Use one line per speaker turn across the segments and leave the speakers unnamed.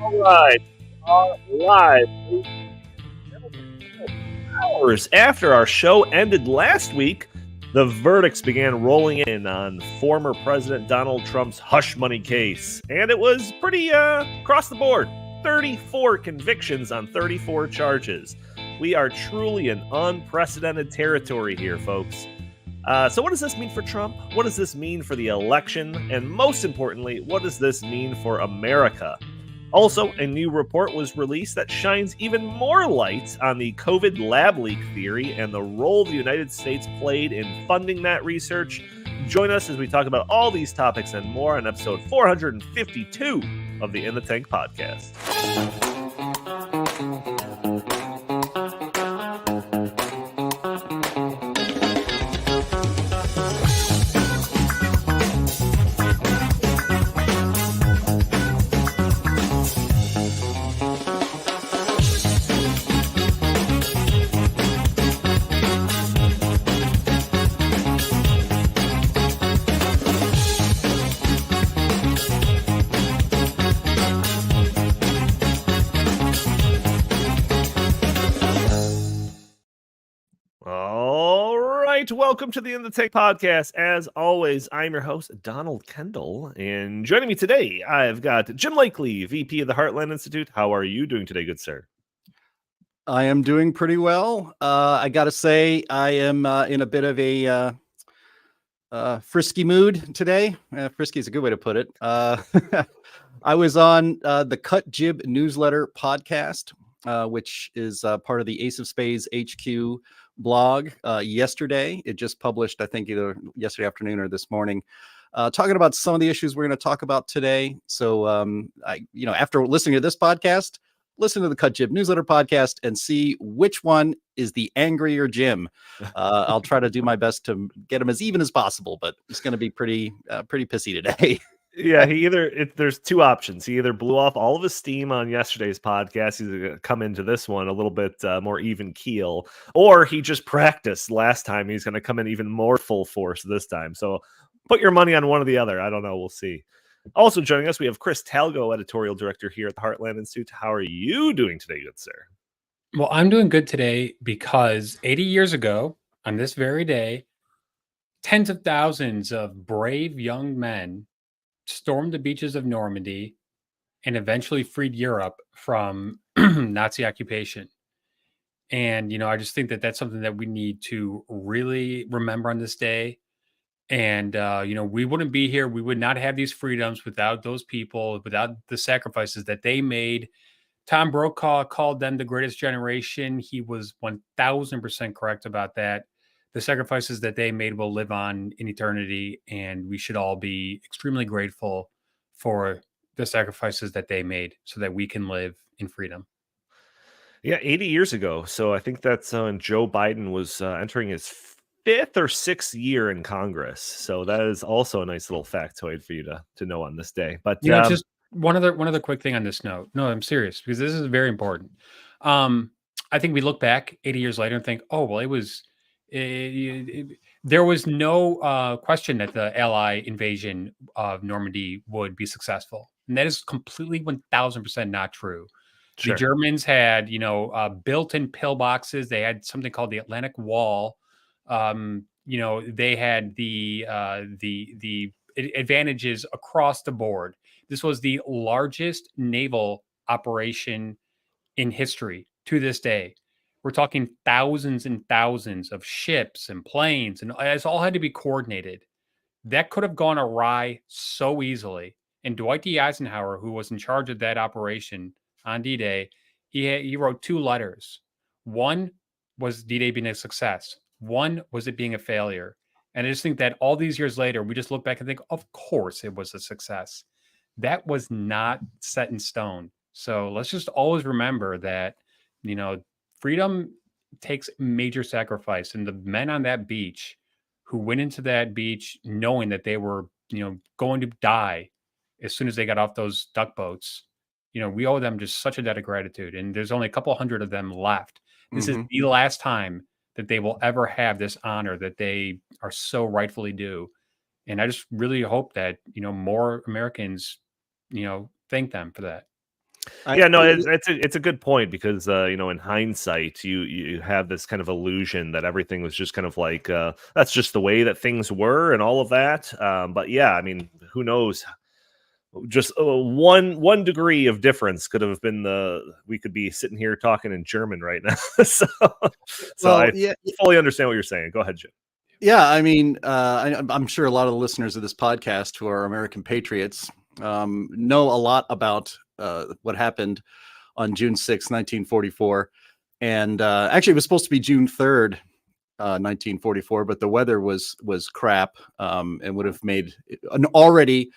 All right, are live 8 hours after our show ended last week. The verdicts began rolling in on former President Donald Trump's hush money case, and it was pretty across the board. 34 convictions on 34 charges. We are truly in unprecedented territory here, folks. So what does this mean for Trump? What does this mean for the election? And most importantly, what does this mean for America? Also, a new report was released that shines even more light on the COVID lab leak theory and the role the United States played in funding that research. Join us as we talk about all these topics and more on episode 452 of the In the Tank podcast. Welcome to the In the Tank podcast. As always, I'm your host, Donald Kendal, and joining me today, I've got Jim Lakely, VP of the Heartland Institute. How are you doing today, good sir?
I am doing pretty well. I got to say, I am in a bit of a frisky mood today. Frisky is a good way to put it. I was on the Cut Jib newsletter podcast, which is part of the Ace of Spades HQ blog yesterday. It just published, I think, either yesterday afternoon or this morning, talking about some of the issues we're going to talk about today. So, after listening to this podcast, listen to the Cut Jib newsletter podcast and see which one is the angrier Jim. I'll try to do my best to get him as even as possible, but it's going to be pretty pissy today.
Yeah, there's two options. He either blew off all of his steam on yesterday's podcast, he's going to come into this one a little bit more even keel, or he just practiced last time. He's going to come in even more full force this time. So put your money on one or the other. I don't know. We'll see. Also joining us, we have Chris Talgo, editorial director here at the Heartland Institute. How are you doing today, good sir?
Well, I'm doing good today because 80 years ago, on this very day, tens of thousands of brave young men stormed the beaches of Normandy and eventually freed Europe from Nazi occupation. And, I just think that that's something that we need to really remember on this day. And, we wouldn't be here. We would not have these freedoms without those people, without the sacrifices that they made. Tom Brokaw called them the greatest generation. He was 1000% correct about that. The sacrifices that they made will live on in eternity, and we should all be extremely grateful for the sacrifices that they made so that we can live in freedom.
Yeah, 80 years ago. So I think that's when Joe Biden was entering his 5th or 6th year in Congress. So that is also a nice little factoid for you to know on this day. But
just one other quick thing on this note. No, I'm serious, because this is very important. I think we look back 80 years later and think, oh, well, there was no question that the Ally invasion of Normandy would be successful. And that is completely 1000% not true. Sure. The Germans had, built-in pillboxes. They had something called the Atlantic Wall. They had the advantages across the board. This was the largest naval operation in history to this day. We're talking thousands and thousands of ships and planes, and it's all had to be coordinated. That could have gone awry so easily. And Dwight D. Eisenhower, who was in charge of that operation on D-Day, he wrote 2 letters. One was D-Day being a success. One was it being a failure. And I just think that all these years later, we just look back and think, of course it was a success. That was not set in stone. So let's just always remember that, freedom takes major sacrifice. And the men on that beach who went into that beach knowing that they were, going to die as soon as they got off those duck boats, we owe them just such a debt of gratitude. And there's only a couple hundred of them left. This is the last time that they will ever have this honor that they are so rightfully due. And I just really hope that, more Americans, thank them for that.
Yeah, no, it's a good point because in hindsight, you have this kind of illusion that everything was just kind of like that's just the way that things were and all of that. But yeah, I mean, who knows? Just one degree of difference could have been we could be sitting here talking in German right now. so
Well,
I
yeah,
fully understand what you're saying. Go ahead, Jim.
yeah. I mean, I'm sure a lot of the listeners of this podcast who are American patriots know a lot about what happened on June 6, 1944. And actually, it was supposed to be June 3rd, 1944, but the weather was crap and would have made an already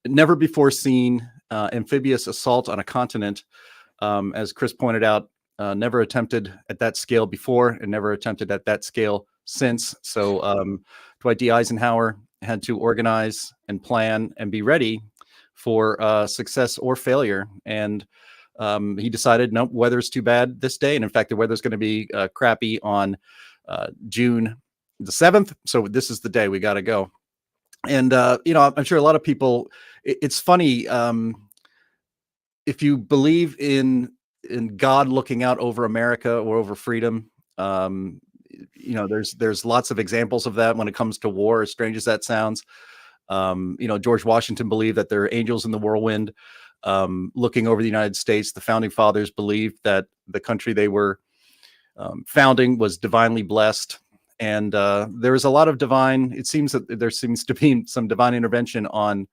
never before seen amphibious assault on a continent, as Chris pointed out, never attempted at that scale before and never attempted at that scale since. So Dwight D. Eisenhower had to organize and plan and be ready for success or failure. And he decided, nope, weather's too bad this day. And in fact, the weather's going to be crappy on June the 7th. So this is the day we got to go. And, I'm sure a lot of people, it's funny. If you believe in God looking out over America or over freedom, there's lots of examples of that when it comes to war, as strange as that sounds. George Washington believed that there are angels in the whirlwind looking over the United States. The founding fathers believed that the country they were founding was divinely blessed. And there is a lot of it seems that there seems to be some divine intervention on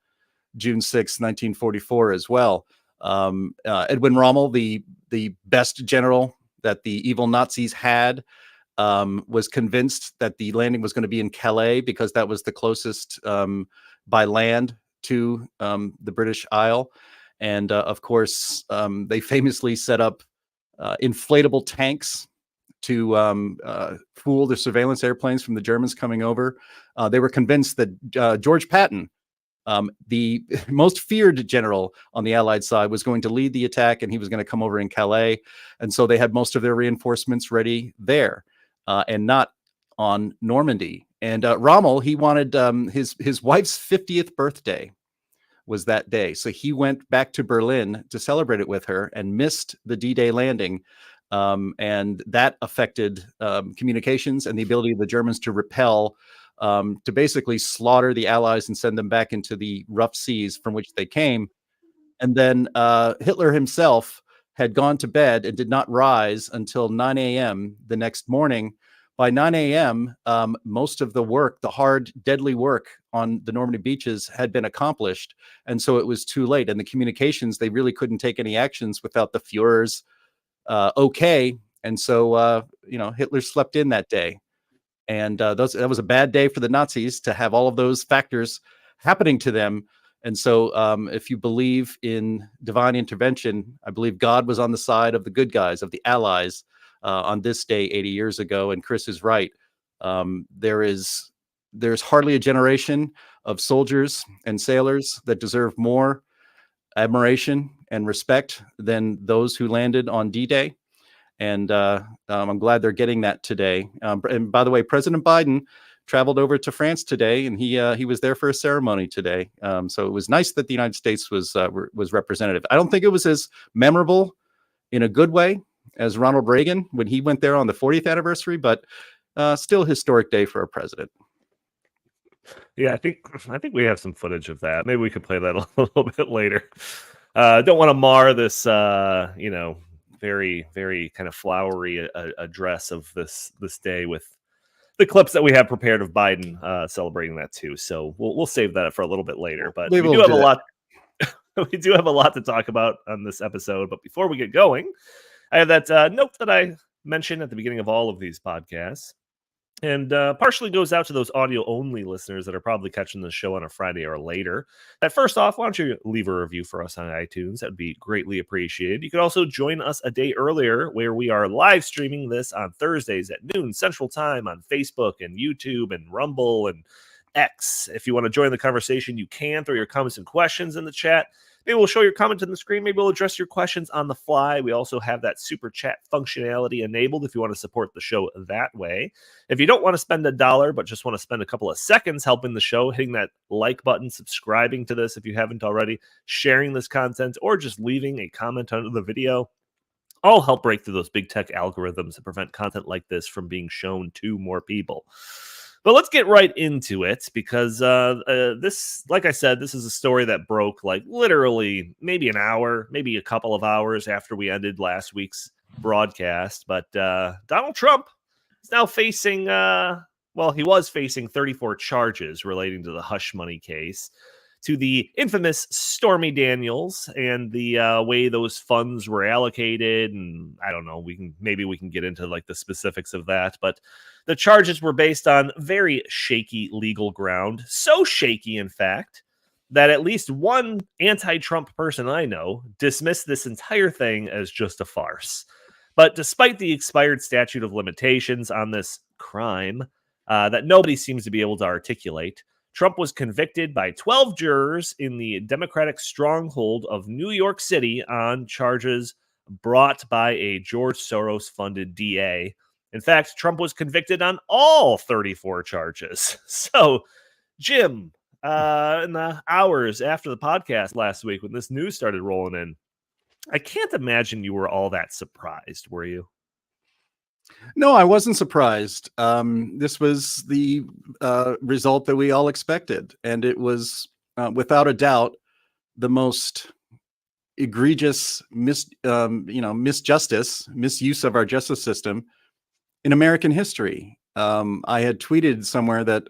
June 6, 1944 as well. Edwin Rommel, the best general that the evil Nazis had, was convinced that the landing was going to be in Calais because that was the closest by land to the British Isle. And of course, they famously set up inflatable tanks to fool the surveillance airplanes from the Germans coming over. They were convinced that George Patton, the most feared general on the Allied side, was going to lead the attack, and he was going to come over in Calais. And so they had most of their reinforcements ready there and not on Normandy. And Rommel, he wanted his wife's 50th birthday was that day. So he went back to Berlin to celebrate it with her and missed the D-Day landing. And that affected communications and the ability of the Germans to repel, to basically slaughter the Allies and send them back into the rough seas from which they came. And then Hitler himself had gone to bed and did not rise until 9 a.m. the next morning. By 9 a.m., most of the work, the hard, deadly work on the Normandy beaches had been accomplished. And so it was too late. And the communications, they really couldn't take any actions without the Fuhrer's okay. And so, Hitler slept in that day. And that was a bad day for the Nazis to have all of those factors happening to them. And so if you believe in divine intervention, I believe God was on the side of the good guys, of the Allies, on this day 80 years ago. And Chris is right. There's hardly a generation of soldiers and sailors that deserve more admiration and respect than those who landed on D-Day. And I'm glad they're getting that today. And by the way, President Biden traveled over to France today, and he was there for a ceremony today. So it was nice that the United States was representative. I don't think it was as memorable in a good way as Ronald Reagan when he went there on the 40th anniversary, but still a historic day for a president.
Yeah, I think we have some footage of that. Maybe we could play that a little bit later. Don't want to mar this, very, very kind of flowery address of this day with the clips that we have prepared of Biden celebrating that too. So we'll save that for a little bit later. But we do have a lot. We do have a lot to talk about on this episode. But before we get going, I have that note that I mentioned at the beginning of all of these podcasts. And partially goes out to those audio-only listeners that are probably catching the show on a Friday or later. First off, why don't you leave a review for us on iTunes? That would be greatly appreciated. You could also join us a day earlier where we are live streaming this on Thursdays at noon Central Time on Facebook and YouTube and Rumble and X. If you want to join the conversation, you can throw your comments and questions in the chat. Maybe we'll show your comment on the screen. Maybe we'll address your questions on the fly. We also have that super chat functionality enabled if you want to support the show that way. If you don't want to spend $1, but just want to spend a couple of seconds helping the show, hitting that like button, subscribing to this if you haven't already, sharing this content, or just leaving a comment under the video, all help break through those big tech algorithms that prevent content like this from being shown to more people. But let's get right into it, because this, like I said, this is a story that broke like literally maybe an hour, maybe a couple of hours after we ended last week's broadcast. But Donald Trump is now facing, he was facing 34 charges relating to the hush money case, to the infamous Stormy Daniels and the way those funds were allocated. And I don't know, we can get into like the specifics of that, but the charges were based on very shaky legal ground. So shaky, in fact, that at least one anti-Trump person I know dismissed this entire thing as just a farce. But despite the expired statute of limitations on this crime that nobody seems to be able to articulate, Trump was convicted by 12 jurors in the Democratic stronghold of New York City on charges brought by a George Soros-funded DA. In fact, Trump was convicted on all 34 charges. So, Jim, in the hours after the podcast last week, when this news started rolling in, I can't imagine you were all that surprised, were you?
No, I wasn't surprised. This was the result that we all expected, and it was without a doubt the most egregious misuse of our justice system in American history. I had tweeted somewhere that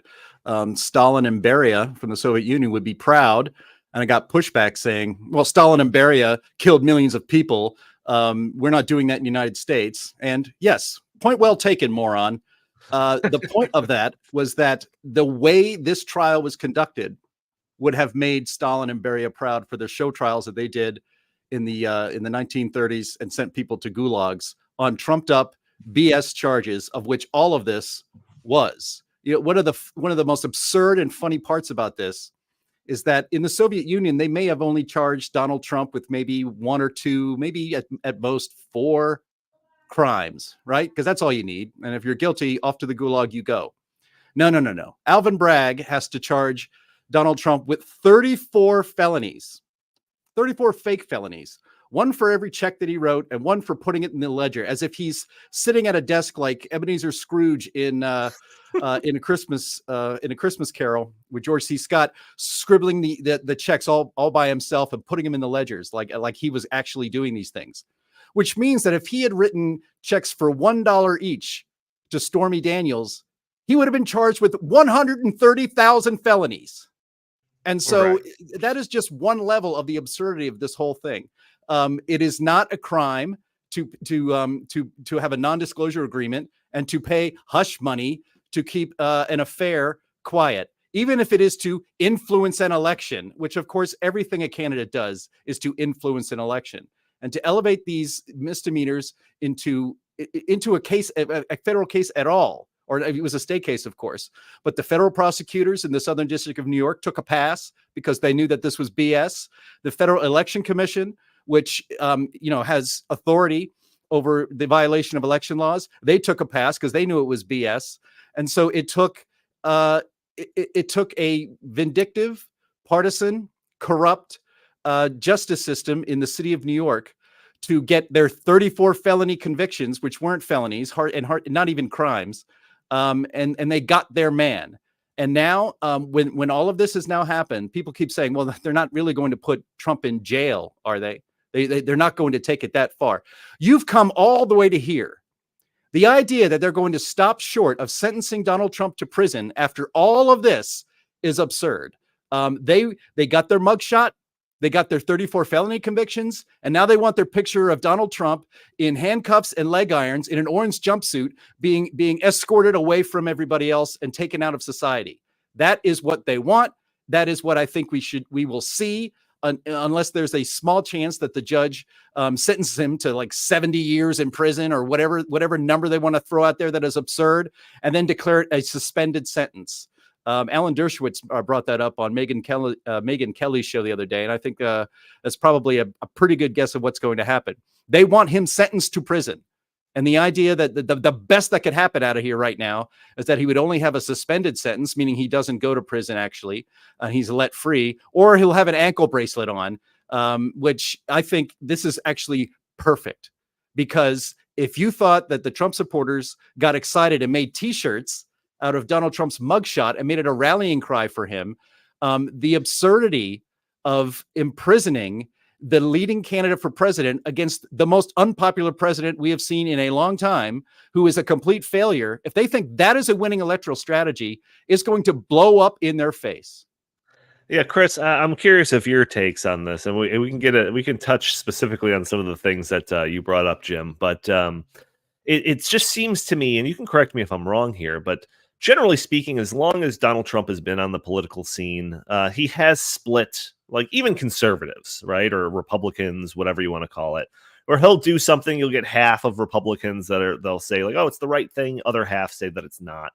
Stalin and Beria from the Soviet Union would be proud, and I got pushback saying, well, Stalin and Beria killed millions of people. We're not doing that in the United States. And yes, point well taken, moron. The point of that was that the way this trial was conducted would have made Stalin and Beria proud for their show trials that they did in the 1930s and sent people to gulags on trumped up BS charges, of which all of this was. One of the most absurd and funny parts about this is that in the Soviet Union, they may have only charged Donald Trump with maybe one or two, maybe at most 4 crimes, right? Because that's all you need. And if you're guilty, off to the gulag you go. No. Alvin Bragg has to charge Donald Trump with 34 felonies, 34 fake felonies, one for every check that he wrote and one for putting it in the ledger, as if he's sitting at a desk like Ebenezer Scrooge in a Christmas Carol with George C. Scott, scribbling the checks all by himself and putting them in the ledgers like he was actually doing these things. Which means that if he had written checks for $1 each to Stormy Daniels, he would have been charged with 130,000 felonies. And so that is just one level of the absurdity of this whole thing. It is not a crime to have a non-disclosure agreement and to pay hush money to keep an affair quiet, even if it is to influence an election, which of course everything a candidate does is to influence an election. And to elevate these misdemeanors into a case, a federal case at all, or it was a state case, of course. But the federal prosecutors in the Southern District of New York took a pass because they knew that this was BS. The Federal Election Commission, which has authority over the violation of election laws, they took a pass because they knew it was BS. And so it took a vindictive, partisan, corrupt justice system in the city of New York to get their 34 felony convictions, which weren't felonies, not even crimes, and they got their man. And now, when all of this has now happened, people keep saying, "Well, they're not really going to put Trump in jail, are they? They're not going to take it that far." You've come all the way to here. The idea that they're going to stop short of sentencing Donald Trump to prison after all of this is absurd. They got their mugshot. They got their 34 felony convictions, and now they want their picture of Donald Trump in handcuffs and leg irons in an orange jumpsuit being escorted away from everybody else and taken out of society. That is what they want. That is what I think we will see, unless there's a small chance that the judge sentences him to like 70 years in prison or whatever number they want to throw out there that is absurd, and then declare it a suspended sentence. Alan Dershowitz brought that up on Megyn Kelly's show the other day, and I think that's probably a pretty good guess of what's going to happen. They want him sentenced to prison. And the idea that the best that could happen out of here right now is that he would only have a suspended sentence, meaning he doesn't go to prison, actually. He's let free, or he'll have an ankle bracelet on, which I think this is actually perfect. Because if you thought that the Trump supporters got excited and made T-shirts out of Donald Trump's mugshot and made it a rallying cry for him, the absurdity of imprisoning the leading candidate for president against the most unpopular president we have seen in a long time, who is a complete failure, if they think that is a winning electoral strategy, is going to blow up in their face.
Yeah, Chris, I'm curious of your takes on this, and we can touch specifically on some of the things that you brought up, Jim. But it just seems to me, and you can correct me if I'm wrong here, but generally speaking, as long as Donald Trump has been on the political scene, he has split, like, even conservatives, right, or Republicans, whatever you want to call it, where he'll do something, you'll get half of Republicans they'll say like, oh, it's the right thing, other half say that it's not.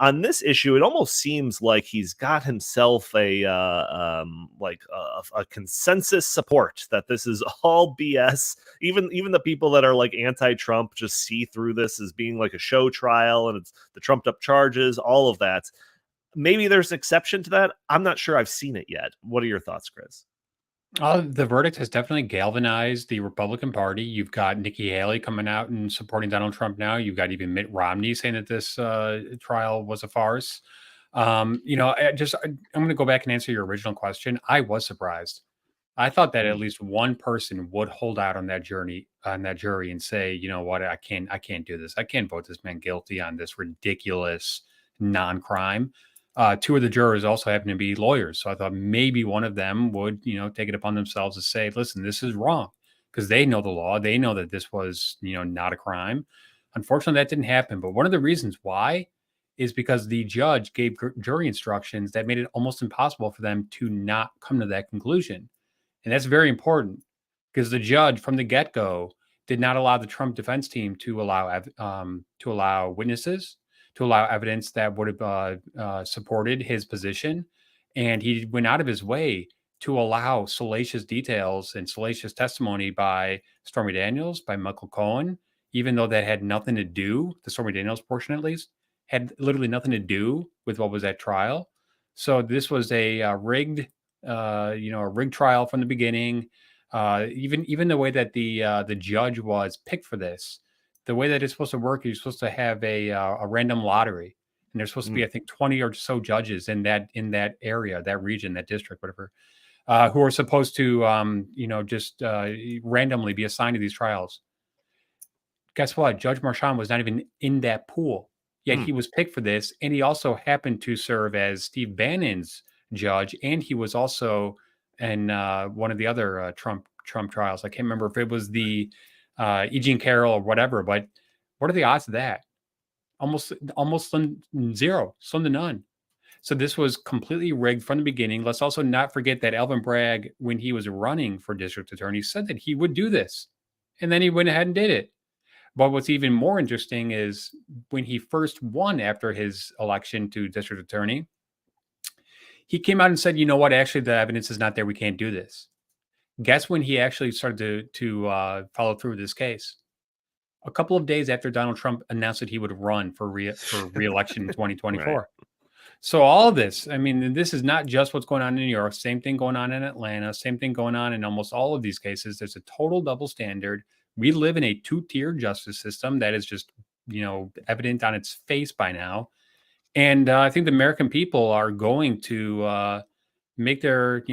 On this issue, it almost seems like he's got himself a consensus support that this is all BS. Even the people that are like anti-Trump just see through this as being like a show trial, and it's the trumped up charges, all of that. Maybe there's an exception to that. I'm not sure. I've seen it yet. What are your thoughts, Chris?
The verdict has definitely galvanized the Republican Party. You've got Nikki Haley coming out and supporting Donald Trump now. You've got even Mitt Romney saying that this trial was a farce. I'm going to go back and answer your original question. I was surprised. I thought that at least one person would hold out on that jury and say, you know what, I can't do this. I can't vote this man guilty on this ridiculous non-crime. Two of the jurors also happen to be lawyers. So I thought maybe one of them would, take it upon themselves to say, listen, this is wrong, because they know the law. They know that this was, not a crime. Unfortunately, that didn't happen. But one of the reasons why is because the judge gave jury instructions that made it almost impossible for them to not come to that conclusion. And that's very important, because the judge from the get-go did not allow the Trump defense team to allow witnesses, to allow evidence that would have supported his position. And he went out of his way to allow salacious details and salacious testimony by Stormy Daniels, by Michael Cohen, even though that had nothing to do, the Stormy Daniels portion at least, had literally nothing to do with what was at trial. So this was a rigged trial from the beginning. Even the way that the judge was picked for this, the way that it's supposed to work, you're supposed to have a random lottery, and there's supposed to be, I think, 20 or so judges in that area, that region, that district, whatever, who are supposed to, randomly be assigned to these trials. Guess what? Judge Marchand was not even in that pool, yet he was picked for this, and he also happened to serve as Steve Bannon's judge, and he was also in one of the other Trump trials. I can't remember if it was the E. Jean Carroll or whatever, but what are the odds of that? Almost zero, slim to none. So this was completely rigged from the beginning. Let's also not forget that Alvin Bragg, when he was running for district attorney, said that he would do this, and then he went ahead and did it. But what's even more interesting is when he first won after his election to district attorney, he came out and said, you know what, actually the evidence is not there. We can't do this. Guess when he actually started to follow through with this case? A couple of days after Donald Trump announced that he would run for re-election in 2024. Right. So all of this, I mean, this is not just what's going on in New York. Same thing going on in Atlanta. Same thing going on in almost all of these cases. There's a total double standard. We live in a two-tier justice system that is just, evident on its face by now. And I think the American people are going to make their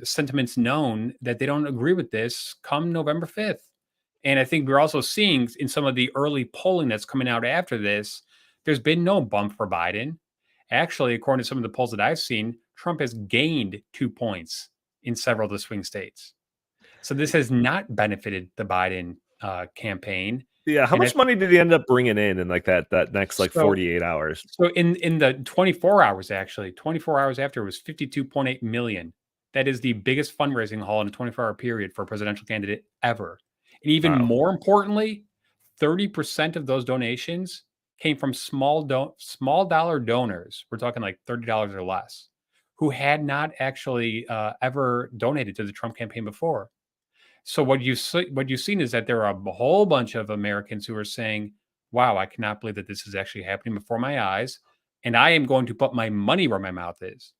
sentiments known that they don't agree with this come November 5th. And I think we're also seeing in some of the early polling that's coming out after this, there's been no bump for Biden. Actually, according to some of the polls that I've seen, Trump has gained 2 points in several of the swing states. So this has not benefited the Biden campaign.
Yeah, how much money did he end up bringing in like that next 48 hours?
So in the 24 hours, actually, 24 hours after, it was $52.8 million. That is the biggest fundraising haul in a 24-hour period for a presidential candidate ever. And even more importantly, 30% of those donations came from small dollar donors. We're talking like $30 or less, who had not actually ever donated to the Trump campaign before. So what you've seen is that there are a whole bunch of Americans who are saying, "Wow, I cannot believe that this is actually happening before my eyes, and I am going to put my money where my mouth is,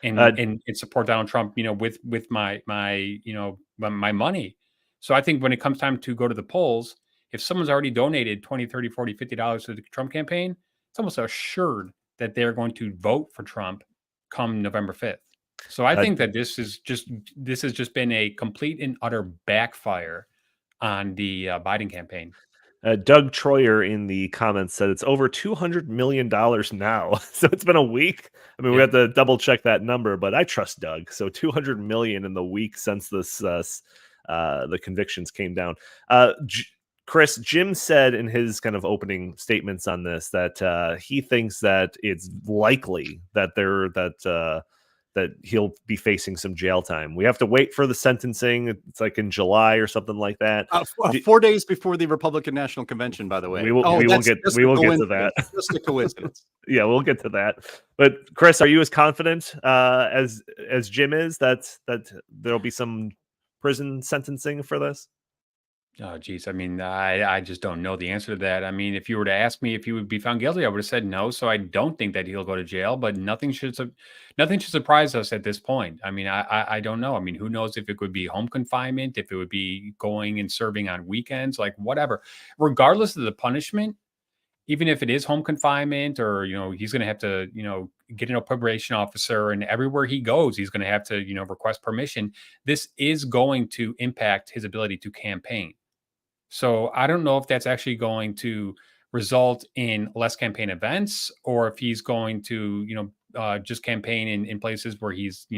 and support Donald Trump, with my my money." So I think when it comes time to go to the polls, if someone's already donated 20, 30, 40, $50 to the Trump campaign, it's almost assured that they're going to vote for Trump come November 5th. So I think that this has just been a complete and utter backfire on the Biden campaign.
Doug Troyer in the comments said it's over $200 million now. So it's been a week. I mean, we have to double check that number, but I trust Doug. So 200 million in the week since this the convictions came down. Chris, Jim said in his kind of opening statements on this that he thinks that it's likely that that he'll be facing some jail time. We have to wait for the sentencing. It's like in July or something like that.
4 days before the Republican National Convention, by the way.
We will get to that.
Just a coincidence.
Yeah, we'll get to that. But Chris, are you as confident as Jim is that there'll be some prison sentencing for this?
Oh, geez. I mean, I just don't know the answer to that. I mean, if you were to ask me if he would be found guilty, I would have said no. So I don't think that he'll go to jail, but nothing should surprise us at this point. I mean, I don't know. I mean, who knows if it would be home confinement, if it would be going and serving on weekends, like whatever. Regardless of the punishment, even if it is home confinement or, he's going to have to, get an probation officer, and everywhere he goes, he's going to have to, request permission. This is going to impact his ability to campaign. So I don't know if that's actually going to result in less campaign events, or if he's going to, just campaign in places where he's,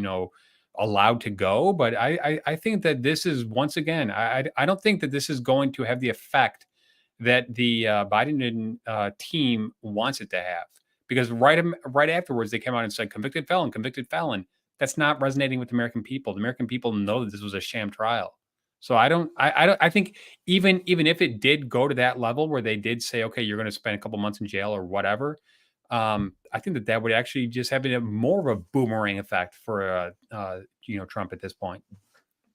allowed to go. But I think that this is, once again, I don't think that this is going to have the effect that the Biden team wants it to have, because right afterwards they came out and said convicted felon. That's not resonating with the American people. The American people know that this was a sham trial. So I think even if it did go to that level where they did say, okay, you're going to spend a couple months in jail or whatever, I think that would actually just have more of a boomerang effect for Trump at this point.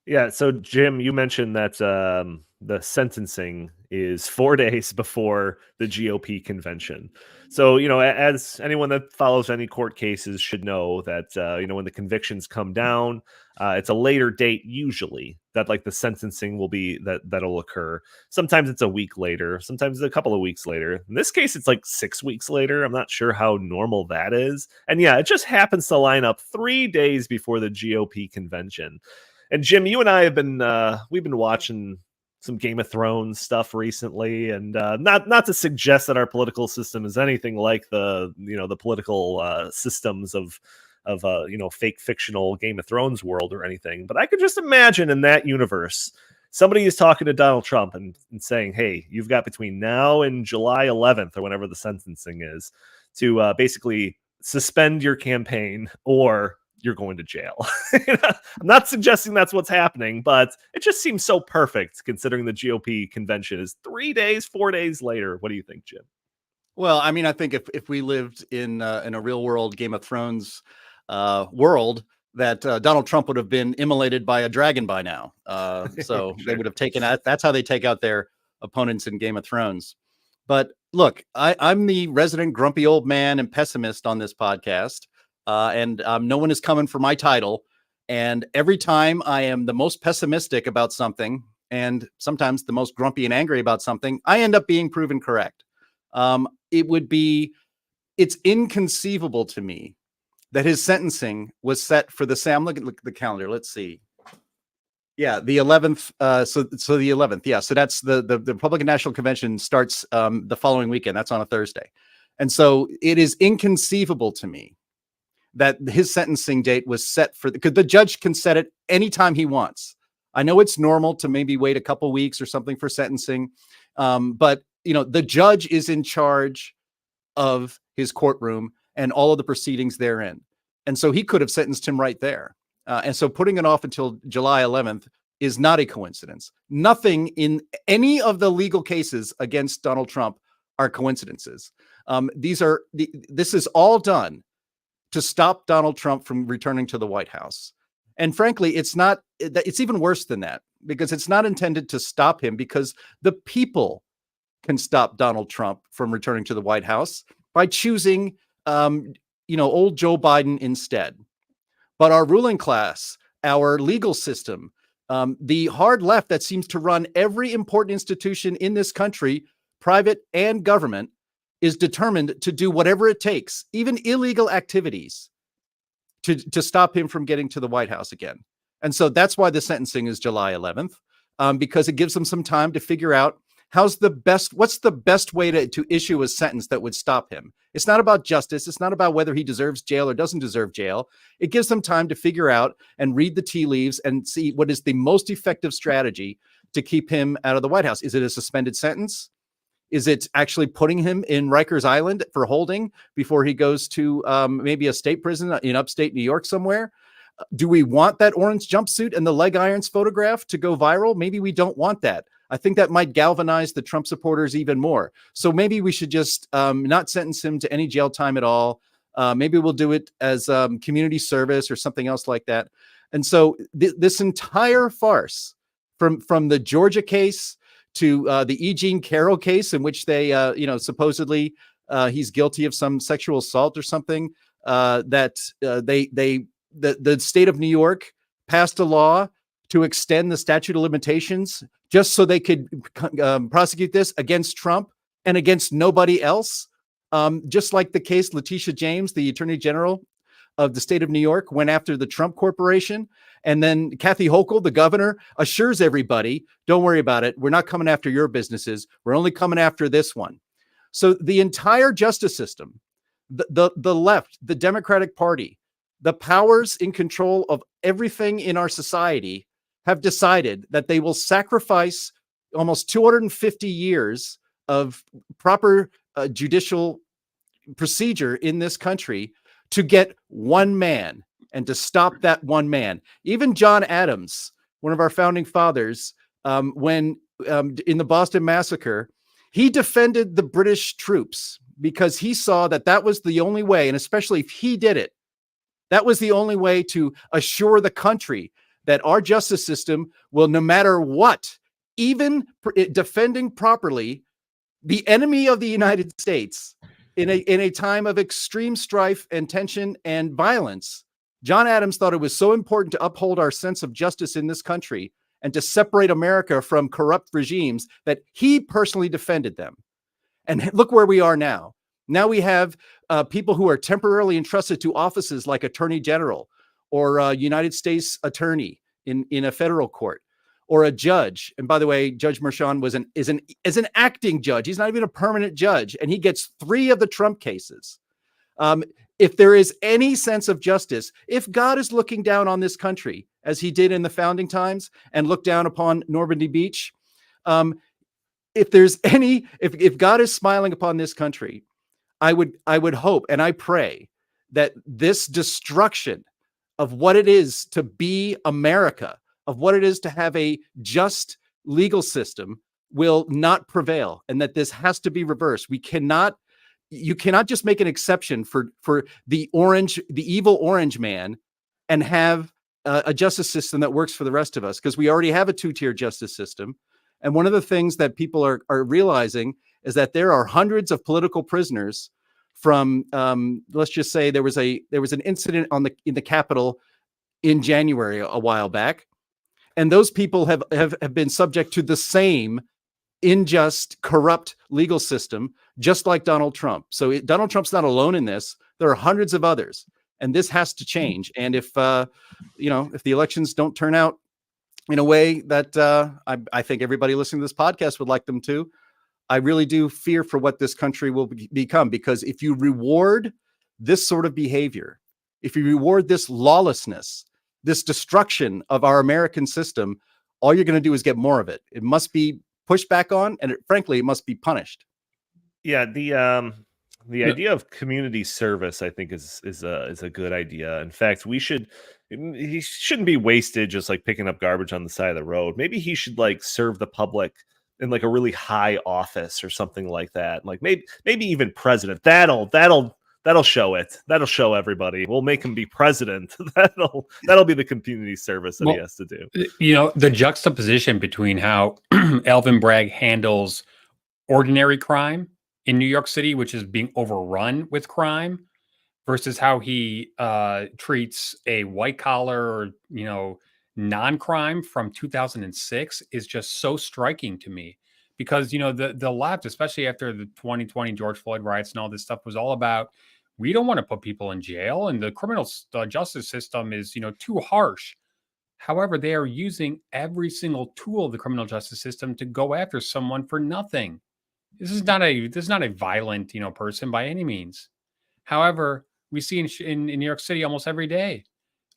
Yeah. So Jim, you mentioned that the sentencing is 4 days before the GOP convention. So, as anyone that follows any court cases should know that, when the convictions come down, it's a later date usually that like the sentencing will be that'll occur. Sometimes it's a week later, sometimes it's a couple of weeks later. In this case, it's like 6 weeks later. I'm not sure how normal that is. And yeah, it just happens to line up 3 days before the GOP convention. And Jim, you and I have been we've been watching some Game of Thrones stuff recently, and not to suggest that our political system is anything like the political systems of fake fictional Game of Thrones world or anything. But I could just imagine in that universe, somebody is talking to Donald Trump and saying, "Hey, you've got between now and July 11th or whenever the sentencing is to basically suspend your campaign or you're going to jail." I'm not suggesting that's what's happening, but it just seems so perfect considering the GOP convention is 3 days, 4 days later. What do you think, Jim?
Well, I mean, I think if we lived in a real world Game of Thrones world, that Donald Trump would have been immolated by a dragon by now. So they would have taken out. That's how they take out their opponents in Game of Thrones. But look, I'm the resident grumpy old man and pessimist on this podcast. And no one is coming for my title. And every time I am the most pessimistic about something, and sometimes the most grumpy and angry about something, I end up being proven correct. It's inconceivable to me that his sentencing was set for look at the calendar. Let's see. Yeah, the 11th. So the 11th. Yeah. So that's the Republican National Convention starts the following weekend. That's on a Thursday. And so it is inconceivable to me that his sentencing date was set because the judge can set it anytime he wants. I know it's normal to maybe wait a couple weeks or something for sentencing. But the judge is in charge of his courtroom and all of the proceedings therein. And so he could have sentenced him right there. And so putting it off until July 11th is not a coincidence. Nothing in any of the legal cases against Donald Trump are coincidences. This is all done to stop Donald Trump from returning to the White House. And frankly, it's even worse than that, because it's not intended to stop him, because the people can stop Donald Trump from returning to the White House by choosing, old Joe Biden instead. But our ruling class, our legal system, the hard left that seems to run every important institution in this country, private and government, is determined to do whatever it takes, even illegal activities, to stop him from getting to the White House again. And so that's why the sentencing is July 11th, because it gives them some time to figure out what's the best way to issue a sentence that would stop him. It's not about justice. It's not about whether he deserves jail or doesn't deserve jail. It gives them time to figure out and read the tea leaves and see what is the most effective strategy to keep him out of the White House. Is it a suspended sentence? Is it actually putting him in Rikers Island for holding before he goes to maybe a state prison in upstate New York somewhere? Do we want that orange jumpsuit and the leg irons photograph to go viral? Maybe we don't want that. I think that might galvanize the Trump supporters even more. So maybe we should just not sentence him to any jail time at all. Maybe we'll do it as community service or something else like that. And so this entire farce, from the Georgia case to the E. Jean Carroll case, in which they, supposedly he's guilty of some sexual assault or something, the state of New York passed a law to extend the statute of limitations just so they could prosecute this against Trump and against nobody else. Just like the case Letitia James, the Attorney General of the state of New York, went after the Trump Corporation. And then Kathy Hochul, the governor, assures everybody, don't worry about it. We're not coming after your businesses. We're only coming after this one. So the entire justice system, the left, the Democratic Party, the powers in control of everything in our society have decided that they will sacrifice almost 250 years of proper judicial procedure in this country to get one man and to stop that one man. Even John Adams, one of our founding fathers, when in the Boston Massacre, he defended the British troops because he saw that was the only way, and especially if he did it, that was the only way to assure the country that our justice system will, no matter what, even defending properly the enemy of the United States in a time of extreme strife and tension and violence. John Adams thought it was so important to uphold our sense of justice in this country and to separate America from corrupt regimes that he personally defended them. And look where we are now. Now we have people who are temporarily entrusted to offices like Attorney General or United States Attorney in a federal court, or a judge. And by the way, Judge Merchan is an acting judge. He's not even a permanent judge, and he gets 3 of the Trump cases. If there is any sense of justice, if God is looking down on this country, as he did in the founding times and looked down upon Normandy Beach, if God is smiling upon this country, I would hope and I pray that this destruction of what it is to be America, of what it is to have a just legal system, will not prevail, and that this has to be reversed. You cannot just make an exception for the evil orange man and have a justice system that works for the rest of us, because we already have a 2-tier justice system. And one of the things that people are realizing is that there are hundreds of political prisoners from, let's just say there was an incident in the Capitol in January a while back, and those people have been subject to the same unjust, corrupt legal system, just like Donald Trump. So Donald Trump's not alone in this. There are hundreds of others, and this has to change. And if the elections don't turn out in a way that I think everybody listening to this podcast would like them to, I really do fear for what this country will become. Because if you reward this sort of behavior, if you reward this lawlessness, this destruction of our American system, all you're going to do is get more of it. It must be pushed back on, and frankly, it must be punished.
Yeah, the idea of community service, I think, is a good idea. In fact, he shouldn't be wasted just like picking up garbage on the side of the road. Maybe he should like serve the public in like a really high office or something like that. Like maybe even president. That'll show it. That'll show everybody. We'll make him be president. That'll be the community service that he has to do.
You know, the juxtaposition between how Alvin Bragg handles ordinary crime in New York City, which is being overrun with crime, versus how he treats a white collar or, you know, non-crime from 2006 is just so striking to me. Because, you know, the left, especially after the 2020 George Floyd riots and all this stuff, was all about, we don't want to put people in jail, and the criminal justice system is, you know, too harsh. However, they are using every single tool of the criminal justice system to go after someone for nothing. This is not a violent, you know, person by any means. However, we see in New York City almost every day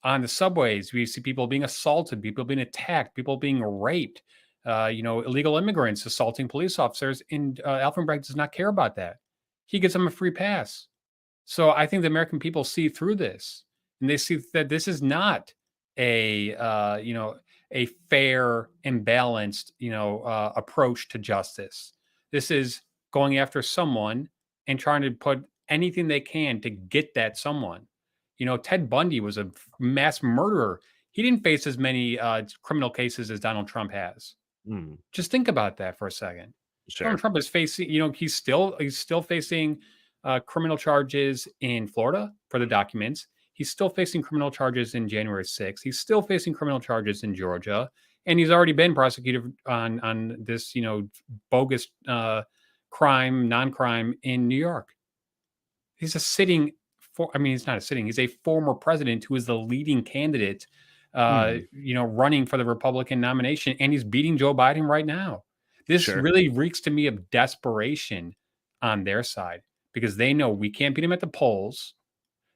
on the subways, we see people being assaulted, people being attacked, people being raped, you know, illegal immigrants assaulting police officers. And Alvin Bragg does not care about that. He gives them a free pass. So I think the American people see through this, and they see that this is not a you know, a fair and balanced, you know, approach to justice. This is going after someone and trying to put anything they can to get that someone. You know, Ted Bundy was a mass murderer. He didn't face as many criminal cases as Donald Trump has. Just think about that for a second.
Sure.
Donald Trump is facing, you know, he's still facing criminal charges in Florida for the documents. He's still facing criminal charges in January 6th. He's still facing criminal charges in Georgia, and he's already been prosecuted on this, you know, bogus non-crime in New York. He's he's not a sitting. He's a former president who is the leading candidate, you know, running for the Republican nomination, and he's beating Joe Biden right now. This really reeks to me of desperation on their side, because they know we can't beat him at the polls.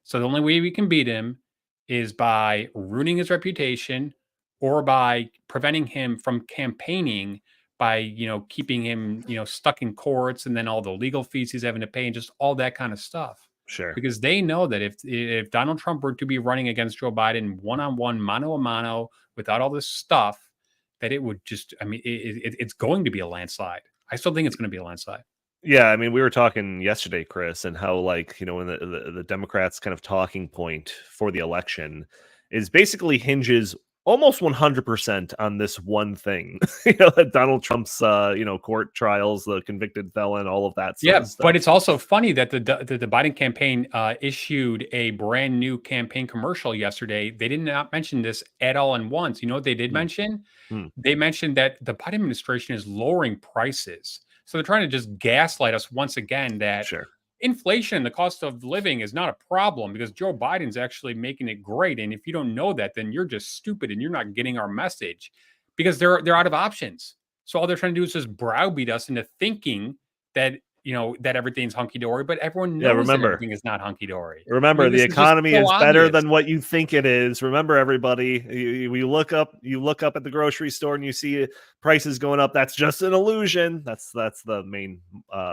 So the only way we can beat him is by ruining his reputation, or by preventing him from campaigning by, you know, keeping him, you know, stuck in courts, and then all the legal fees he's having to pay and just all that kind of stuff.
Sure.
Because they know that if Donald Trump were to be running against Joe Biden one-on-one, mano-a-mano, without all this stuff, that it would just, I mean, it's going to be a landslide. I still think it's going to be a landslide.
Yeah, I mean, we were talking yesterday, Chris, and how, like, you know, when the Democrats' kind of talking point for the election is basically hinges almost 100% on this one thing. You know, Donald Trump's you know, court trials, the convicted felon, all of that sort of stuff.
But it's also funny that the Biden campaign issued a brand new campaign commercial yesterday. They did not mention this at all in once. You know what they did mention? They mentioned that the Biden administration is lowering prices. So they're trying to just gaslight us once again that inflation, the cost of living, is not a problem because Joe Biden's actually making it great. And if you don't know that, then you're just stupid and you're not getting our message, because they're out of options. So all they're trying to do is just browbeat us into thinking that, you know, that everything's hunky-dory, but everyone knows that everything is not hunky-dory.
Remember, I mean, the economy is better than what you think it is. Remember, everybody, you look up at the grocery store and you see prices going up. That's just an illusion. That's the main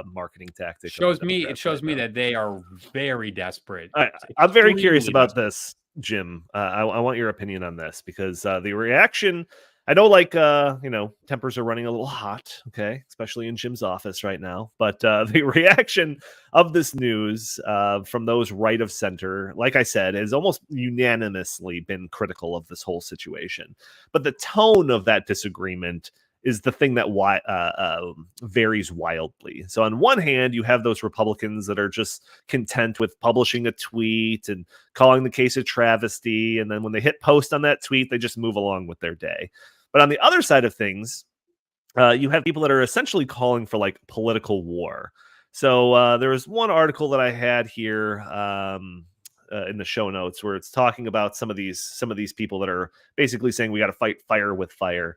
marketing tactic.
It shows me that they are very desperate.
I'm very curious about this, Jim. I want your opinion on this, because the reaction, I know, like, you know, tempers are running a little hot, okay, especially in Jim's office right now. But the reaction of this news from those right of center, like I said, has almost unanimously been critical of this whole situation. But the tone of that disagreement is the thing that varies wildly. So on one hand, you have those Republicans that are just content with publishing a tweet and calling the case a travesty. And then when they hit post on that tweet, they just move along with their day. But on the other side of things, you have people that are essentially calling for, like, political war. So there was one article that I had here in the show notes where it's talking about some of these people that are basically saying we got to fight fire with fire.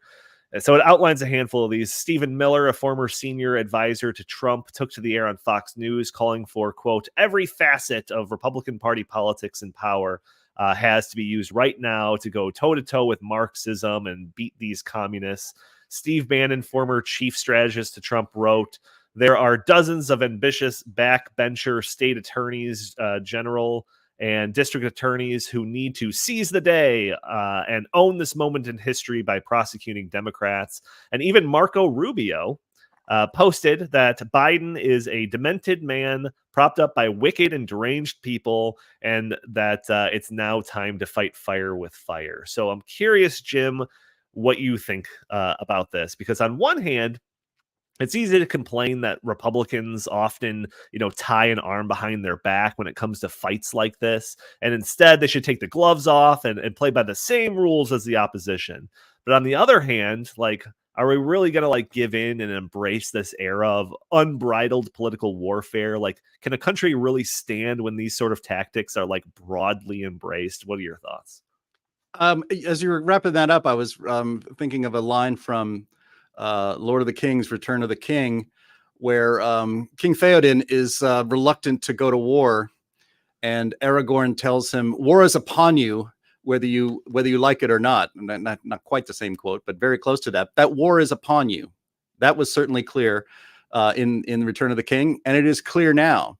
And so it outlines a handful of these. Stephen Miller, a former senior advisor to Trump, took to the air on Fox News, calling for, quote, every facet of Republican Party politics and power has to be used right now to go toe-to-toe with Marxism and beat these communists. Steve Bannon, former chief strategist to Trump, wrote, there are dozens of ambitious backbencher state attorneys general and district attorneys who need to seize the day and own this moment in history by prosecuting Democrats. And even Marco Rubio, posted that Biden is a demented man propped up by wicked and deranged people, and that it's now time to fight fire with fire. So I'm curious, Jim, what you think about this, because on one hand, it's easy to complain that Republicans often, tie an arm behind their back when it comes to fights like this. And instead, they should take the gloves off and play by the same rules as the opposition. But on the other hand, are we really going to give in and embrace this era of unbridled political warfare? Can a country really stand when these sort of tactics are broadly embraced? What are your thoughts?
As you were wrapping that up, I was thinking of a line from Lord of the Kings, Return of the King, where King Theoden is reluctant to go to war, and Aragorn tells him, "War is upon you, whether you like it or not." Not quite the same quote, but very close to that. That war is upon you. That was certainly clear in Return of the King, and it is clear now.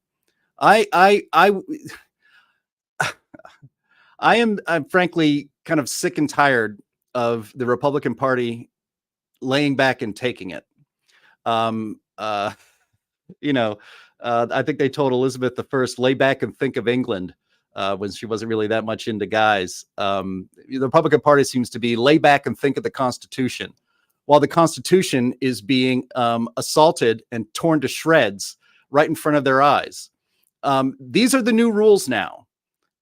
I'm frankly kind of sick and tired of the Republican Party laying back and taking it. I think they told Elizabeth I, lay back and think of England, when she wasn't really that much into guys. The Republican Party seems to be lay back and think of the Constitution, while the Constitution is being assaulted and torn to shreds right in front of their eyes. These are the new rules now.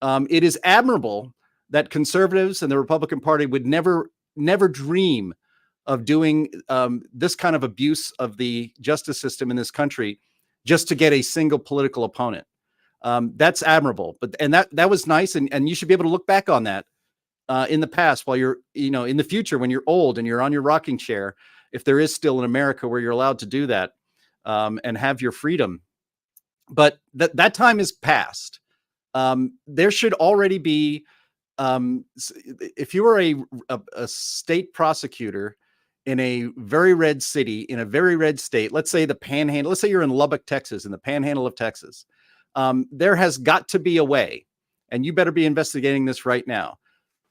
It is admirable that conservatives and the Republican Party would never dream of doing this kind of abuse of the justice system in this country just to get a single political opponent. That's admirable, and that was nice, and you should be able to look back on that in the past while you're, in the future when you're old and you're on your rocking chair, if there is still an America where you're allowed to do that and have your freedom. But that time is past. There should already be, if you are a state prosecutor in a very red city, in a very red state, let's say the Panhandle, let's say you're in Lubbock, Texas, in the Panhandle of Texas, there has got to be a way, and you better be investigating this right now,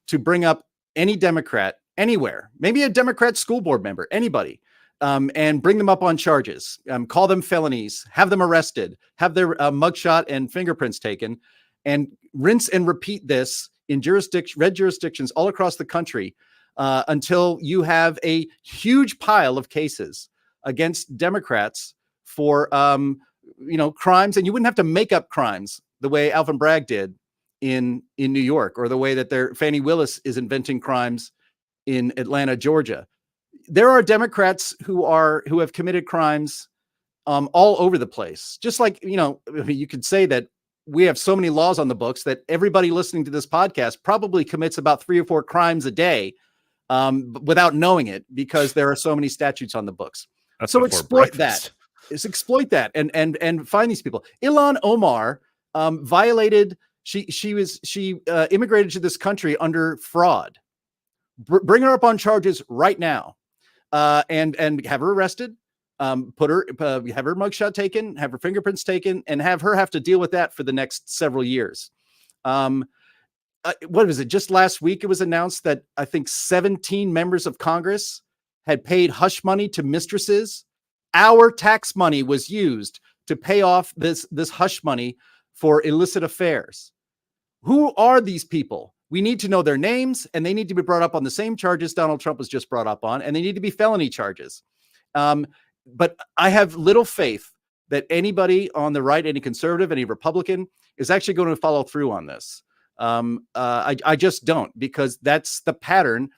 to bring up any Democrat anywhere, maybe a Democrat school board member, anybody, and bring them up on charges, call them felonies, have them arrested, have their mugshot and fingerprints taken, and rinse and repeat this in red jurisdictions all across the country, until you have a huge pile of cases against Democrats for, crimes, and you wouldn't have to make up crimes the way Alvin Bragg did in New York, or the way that Fannie Willis is inventing crimes in Atlanta, Georgia. There are Democrats who have committed crimes all over the place. Just like, you could say that we have so many laws on the books that everybody listening to this podcast probably commits about 3 or 4 crimes a day without knowing it, because there are so many statutes on the books. So exploit that. Exploit that and find these people. Ilhan Omar violated. She immigrated to this country under fraud. Bring her up on charges right now, and have her arrested. Have her mugshot taken, have her fingerprints taken, and have her have to deal with that for the next several years. What was it? Just last week, it was announced that I think 17 members of Congress had paid hush money to mistresses. Our tax money was used to pay off this hush money for illicit affairs. Who are these people? We need to know their names, and they need to be brought up on the same charges Donald Trump was just brought up on, and they need to be felony charges. But I have little faith that anybody on the right, any conservative, any Republican, is actually going to follow through on this. I just don't, because that's the pattern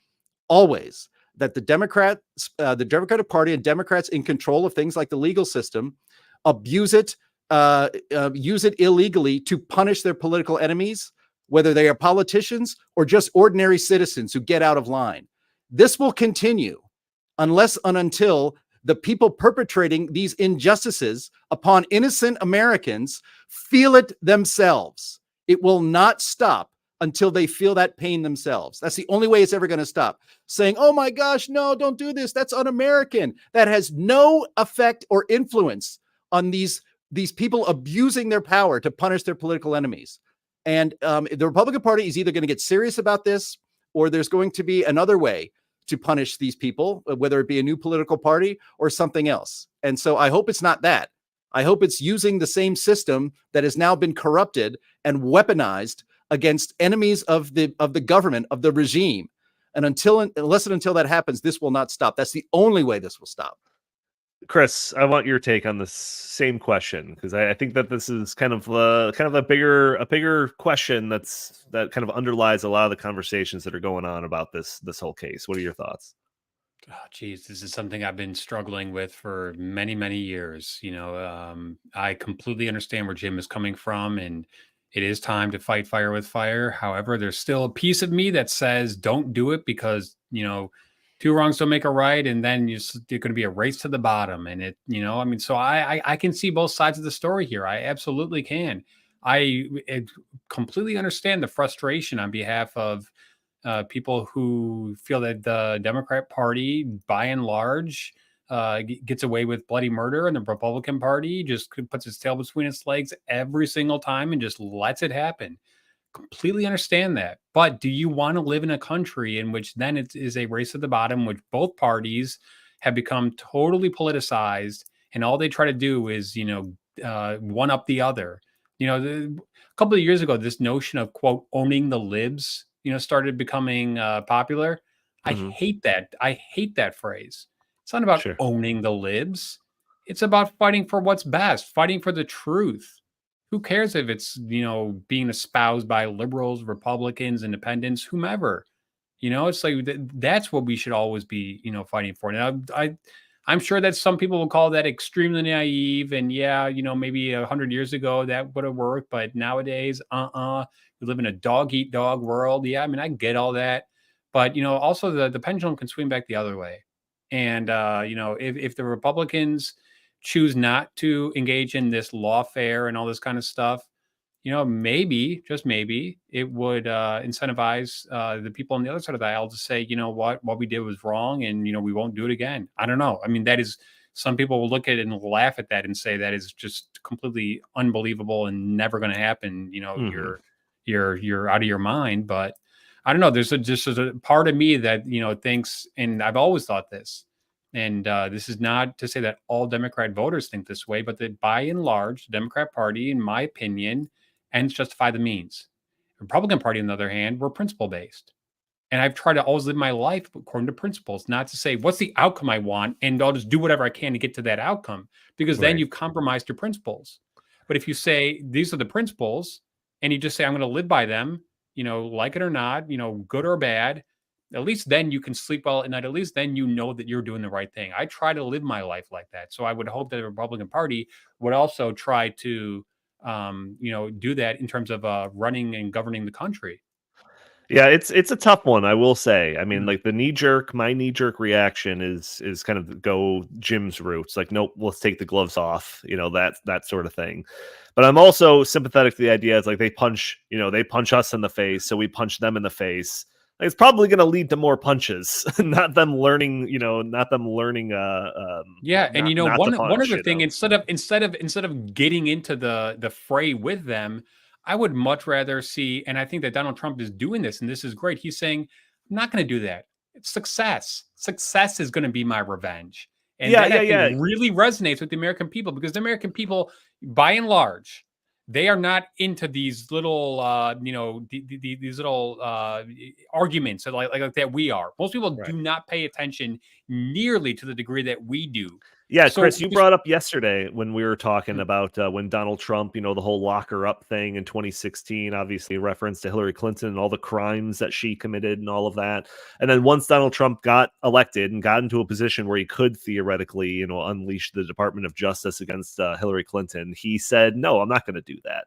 always, that the Democratic Party and Democrats in control of things like the legal system abuse it, use it illegally to punish their political enemies, whether they are politicians or just ordinary citizens who get out of line. This will continue unless and until the people perpetrating these injustices upon innocent Americans feel it themselves. It will not stop until they feel that pain themselves. That's the only way it's ever going to stop. Saying, oh my gosh, no, don't do this, that's un-American. That has no effect or influence on these people abusing their power to punish their political enemies. And the Republican Party is either going to get serious about this, or there's going to be another way to punish these people, whether it be a new political party or something else. And so I hope it's not that. I hope it's using the same system that has now been corrupted and weaponized against enemies of the government, of the regime. And unless and until that happens, this will not stop. That's the only way this will stop.
Chris, I want your take on this same question, because I think that this is kind of a bigger question that kind of underlies a lot of the conversations that are going on about this whole case. What are your thoughts?
Oh, geez, this is something I've been struggling with for many, many years. I completely understand where Jim is coming from, and it is time to fight fire with fire. However, there's still a piece of me that says don't do it because, two wrongs don't make a right, and then you're going to be a race to the bottom. And so I can see both sides of the story here. I absolutely can. I completely understand the frustration on behalf of people who feel that the Democrat Party, by and large, gets away with bloody murder, and the Republican Party just puts its tail between its legs every single time and just lets it happen. Completely understand that. But do you want to live in a country in which then it is a race at the bottom, which both parties have become totally politicized, and all they try to do is, one up the other? A couple of years ago, this notion of, quote, owning the libs, started becoming popular. I hate that. I hate that phrase. It's not about owning the libs. It's about fighting for what's best, fighting for the truth. Who cares if it's, being espoused by liberals, Republicans, independents, whomever? It's like that's what we should always be, fighting for. Now, I'm sure that some people will call that extremely naive, and maybe 100 years ago that would have worked, but nowadays, we live in a dog eat dog world. Yeah, I mean, I get all that, but also the pendulum can swing back the other way. And if the Republicans choose not to engage in this lawfare and all this kind of stuff, maybe, just maybe, it would incentivize the people on the other side of the aisle to say, what we did was wrong, and we won't do it again. I don't know. I mean, that is, some people will look at it and laugh at that and say that is just completely unbelievable and never going to happen. You're out of your mind. But I don't know. There's just a part of me that thinks, and I've always thought this. And this is not to say that all Democrat voters think this way, but that by and large, the Democrat Party, in my opinion, ends justify the means. The Republican Party, on the other hand, we're principle-based. And I've tried to always live my life according to principles, not to say, what's the outcome I want? And I'll just do whatever I can to get to that outcome, because then you've compromised your principles. But if you say, these are the principles, and you just say, I'm going to live by them, like it or not, good or bad, at least then you can sleep well at night. At least then that you're doing the right thing. I try to live my life like that. So I would hope that the Republican Party would also try to, do that in terms of running and governing the country.
Yeah, it's a tough one, I will say. I mean, like my knee-jerk reaction is kind of go Jim's roots. Like, nope, let's take the gloves off, that sort of thing. But I'm also sympathetic to the idea. It's like they punch us in the face, so we punch them in the face. Like, it's probably going to lead to more punches, not them learning. One other thing, instead of getting into the fray with them, I would much rather see, and I think that Donald Trump is doing this, and this is great. He's saying, I'm not going to do that. It's success. Success is going to be my revenge. And that I think really resonates with the American people, because the American people, by and large, they are not into these little, these little arguments like that we are. Most people do not pay attention nearly to the degree that we do. Yeah, so, Chris, you brought up yesterday when we were talking about when Donald Trump, the whole locker up thing in 2016, obviously reference to Hillary Clinton and all the crimes that she committed and all of that. And then once Donald Trump got elected and got into a position where he could theoretically, unleash the Department of Justice against Hillary Clinton, he said, no, I'm not going to do that.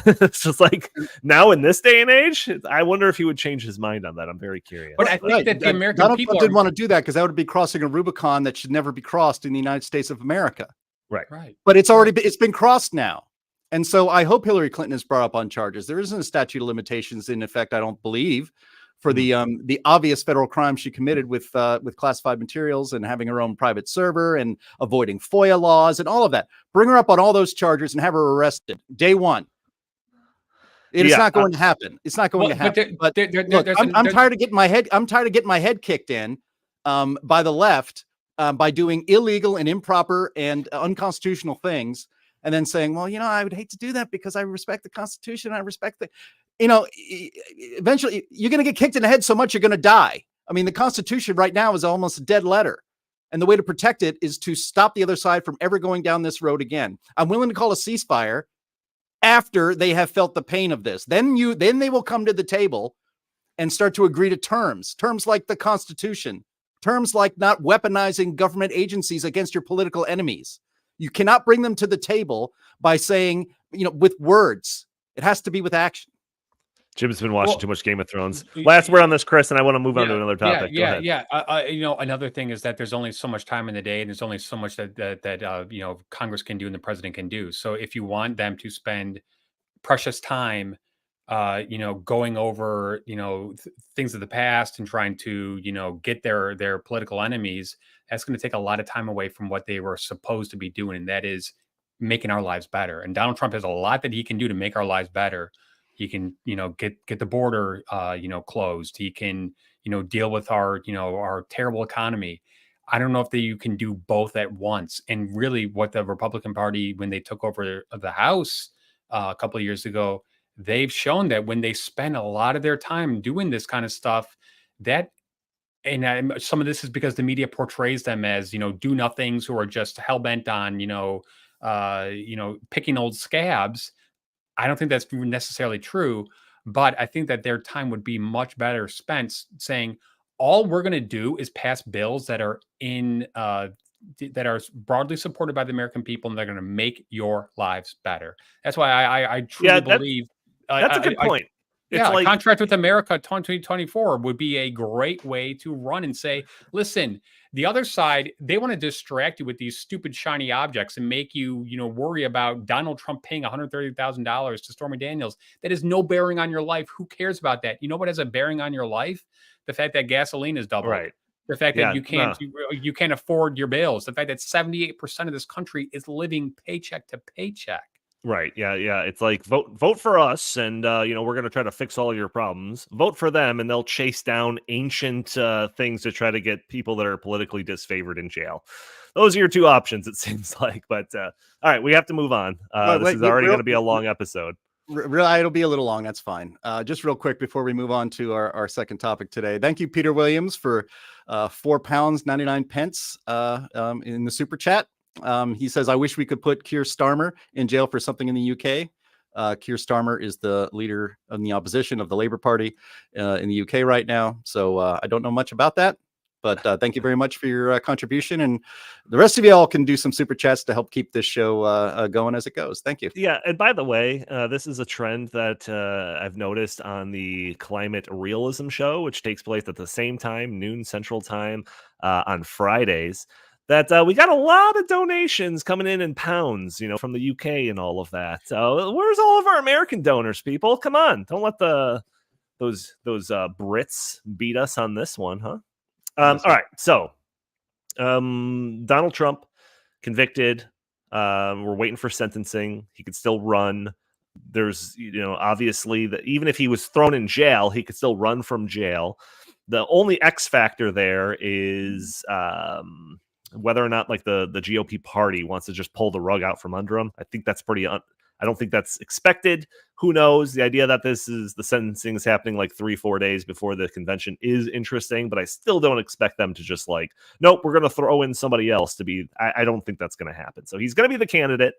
It's just like, now in this day and age, I wonder if he would change his mind on that. I'm very curious.
But I think that the American
Donald
people
Trump didn't want to do that, because that would be crossing a Rubicon that should never be crossed in the United States of America.
Right.
But it's been crossed now. And so I hope Hillary Clinton is brought up on charges. There isn't a statute of limitations in effect, I don't believe, for the obvious federal crime she committed with classified materials and having her own private server and avoiding FOIA laws and all of that. Bring her up on all those charges and have her arrested day one. It is not going to happen. It's not going to happen. But look, I'm tired of getting my head. I'm tired of getting my head kicked in by the left by doing illegal and improper and unconstitutional things, and then saying, well, I would hate to do that because I respect the Constitution. I respect the, eventually you're going to get kicked in the head so much you're going to die. I mean, the Constitution right now is almost a dead letter. And the way to protect it is to stop the other side from ever going down this road again. I'm willing to call a ceasefire after they have felt the pain of this. Then they will come to the table and start to agree to terms like the Constitution, terms like not weaponizing government agencies against your political enemies. You cannot bring them to the table by saying, with words. It has to be with action.
Jim's been watching too much Game of Thrones. Last word on this, Chris, and I want to move on to another topic. Go ahead.
Another thing is that there's only so much time in the day, and there's only so much that Congress can do and the president can do. So if you want them to spend precious time, going over, things of the past and trying to, get their political enemies, that's going to take a lot of time away from what they were supposed to be doing, and that is making our lives better. And Donald Trump has a lot that he can do to make our lives better. He can, get the border, closed. He can, deal with our terrible economy. I don't know if you can do both at once. And really what the Republican Party, when they took over the House a couple of years ago, they've shown that when they spend a lot of their time doing this kind of stuff, some of this is because the media portrays them as, do-nothings who are just hell-bent on, picking old scabs. I don't think that's necessarily true, but I think that their time would be much better spent saying, all we're going to do is pass bills that are that are broadly supported by the American people, and they're going to make your lives better. That's why I truly believe
that's a good point.
A contract with America 2024 would be a great way to run and say, listen, the other side, they want to distract you with these stupid shiny objects and make you, worry about Donald Trump paying $130,000 to Stormy Daniels. That has no bearing on your life. Who cares about that? You know what has a bearing on your life? The fact that gasoline is doubled.
Right.
The fact that you can't afford your bills. The fact that 78% of this country is living paycheck to paycheck.
Right. Yeah. It's like vote for us, and we're going to try to fix all your problems. Vote for them, and they'll chase down ancient things to try to get people that are politically disfavored in jail. Those are your two options, it seems like. But all right, we have to move on. This is already going to be a long episode.
It'll be a little long. That's fine. Just real quick before we move on to our second topic today. Thank you, Peter Williams, for £4.99 in the super chat. He says, I wish we could put Keir Starmer in jail for something in the UK. Keir Starmer is the leader of the opposition of the Labour Party in the UK right now. So I don't know much about that, but thank you very much for your contribution. And the rest of you all can do some super chats to help keep this show going as it goes. Thank you.
Yeah. And by the way, this is a trend that I've noticed on the Climate Realism show, which takes place at the same time, noon Central Time on Fridays. That we got a lot of donations coming in pounds, from the UK and all of that. Where's all of our American donors, people? Come on, don't let those Brits beat us on this one, huh? All right, so Donald Trump convicted. We're waiting for sentencing. He could still run. There's, obviously that even if he was thrown in jail, he could still run from jail. The only X factor there is whether or not the G.O.P party wants to just pull the rug out from under him. I think that's I don't think that's expected. Who knows? The idea that the sentencing is happening 3-4 days before the convention is interesting, but I still don't expect them to just nope, we're going to throw in somebody else to be. I don't think that's going to happen. So he's going to be the candidate.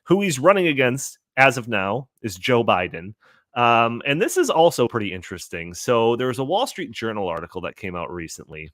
Who he's running against as of now is Joe Biden. And this is also pretty interesting. So there was a Wall Street Journal article that came out recently.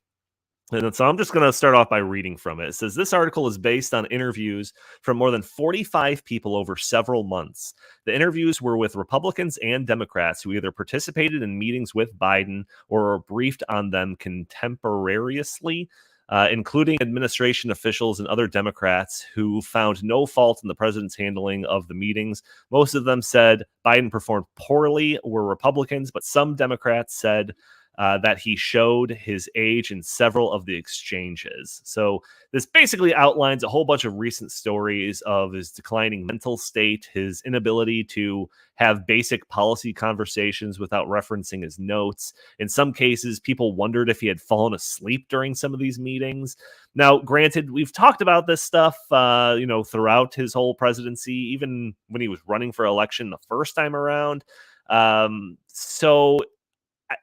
And so I'm just going to start off by reading from it. It says, this article is based on interviews from more than 45 people over several months. The interviews were with Republicans and Democrats who either participated in meetings with Biden or were briefed on them contemporaneously, including administration officials and other Democrats who found no fault in the president's handling of the meetings. Most of them said Biden performed poorly, were Republicans, but some Democrats said that he showed his age in several of the exchanges. So this basically outlines a whole bunch of recent stories of his declining mental state, his inability to have basic policy conversations without referencing his notes. In some cases, people wondered if he had fallen asleep during some of these meetings. Now, granted, we've talked about this stuff, throughout his whole presidency, even when he was running for election the first time around.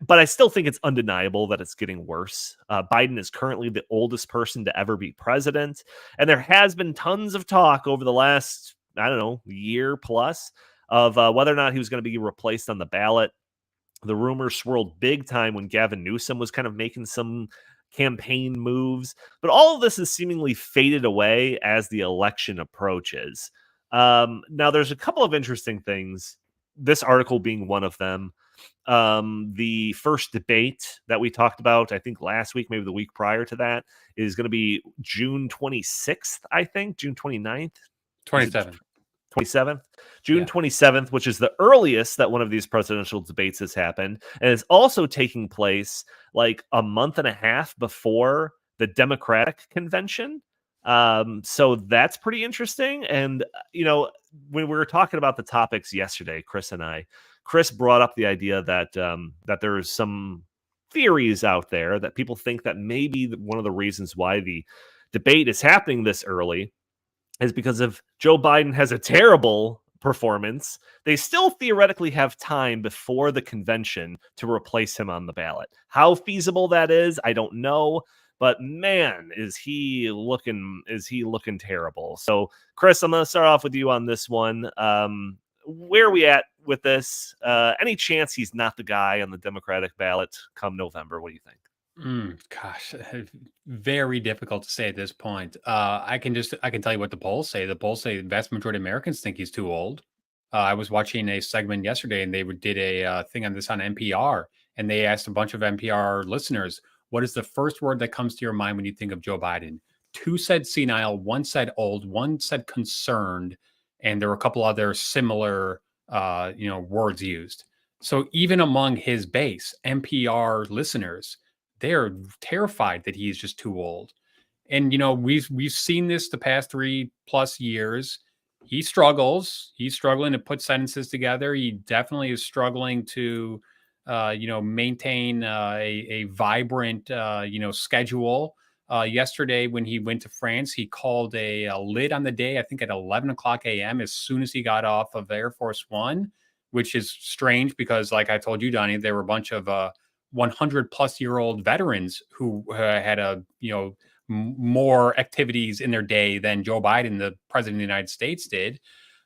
But I still think it's undeniable that it's getting worse. Biden is currently the oldest person to ever be president. And there has been tons of talk over the last, year plus of whether or not he was going to be replaced on the ballot. The rumors swirled big time when Gavin Newsom was kind of making some campaign moves. But all of this has seemingly faded away as the election approaches. Now, there's a couple of interesting things, this article being one of them. The first debate that we talked about, I think last week, maybe the week prior to that, is going to be June 26th, I think, June 29th.
27th.
27th, June 27th, which is the earliest that one of these presidential debates has happened. And it's also taking place like a month and a half before the Democratic convention. So that's pretty interesting. And, when we were talking about the topics yesterday, Chris brought up the idea that there's some theories out there that people think that maybe one of the reasons why the debate is happening this early is because if Joe Biden has a terrible performance, they still theoretically have time before the convention to replace him on the ballot. How feasible that is, I don't know. But man, is he looking terrible. So, Chris, I'm going to start off with you on this one. Where are we at with this? Any chance he's not the guy on the Democratic ballot come November? What do you think?
Gosh, very difficult to say at this point. I can tell you what the polls say. The polls say the vast majority of Americans think he's too old. I was watching a segment yesterday, and they did a thing on this on NPR, and they asked a bunch of NPR listeners, what is the first word that comes to your mind when you think of Joe Biden? 2 said senile, 1 said old, 1 said concerned, and there were a couple other similar, words used. So even among his base, NPR listeners, they're terrified that he's just too old. And, we've seen this the past 3+ years. He struggles. He's struggling to put sentences together. He definitely is struggling to maintain a vibrant, schedule. Yesterday, when he went to France, he called a lid on the day, I think at 11 o'clock a.m. as soon as he got off of Air Force One, which is strange because, like I told you, Donnie, there were a bunch of 100-plus-year-old veterans who had more activities in their day than Joe Biden, the president of the United States, did.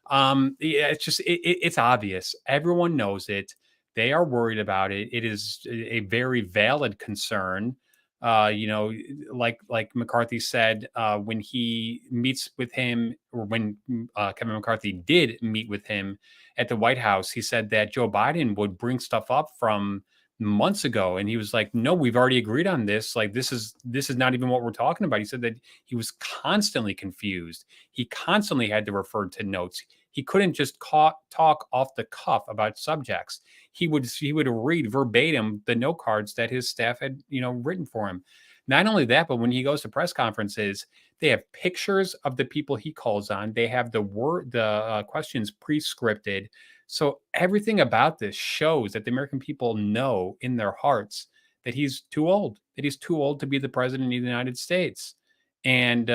It's obvious. Everyone knows it. They are worried about it. It is a very valid concern. Like McCarthy said, when he meets with him, or when Kevin McCarthy did meet with him at the White House, he said that Joe Biden would bring stuff up from months ago, and he was like, "No, we've already agreed on this. Like, this is not even what we're talking about." He said that he was constantly confused. He constantly had to refer to notes. He couldn't just talk off the cuff about subjects. He would read verbatim the note cards that his staff had, written for him. Not only that, but when he goes to press conferences, they have pictures of the people he calls on. They have the questions pre-scripted. So everything about this shows that the American people know in their hearts that he's too old. That he's too old to be the president of the United States. And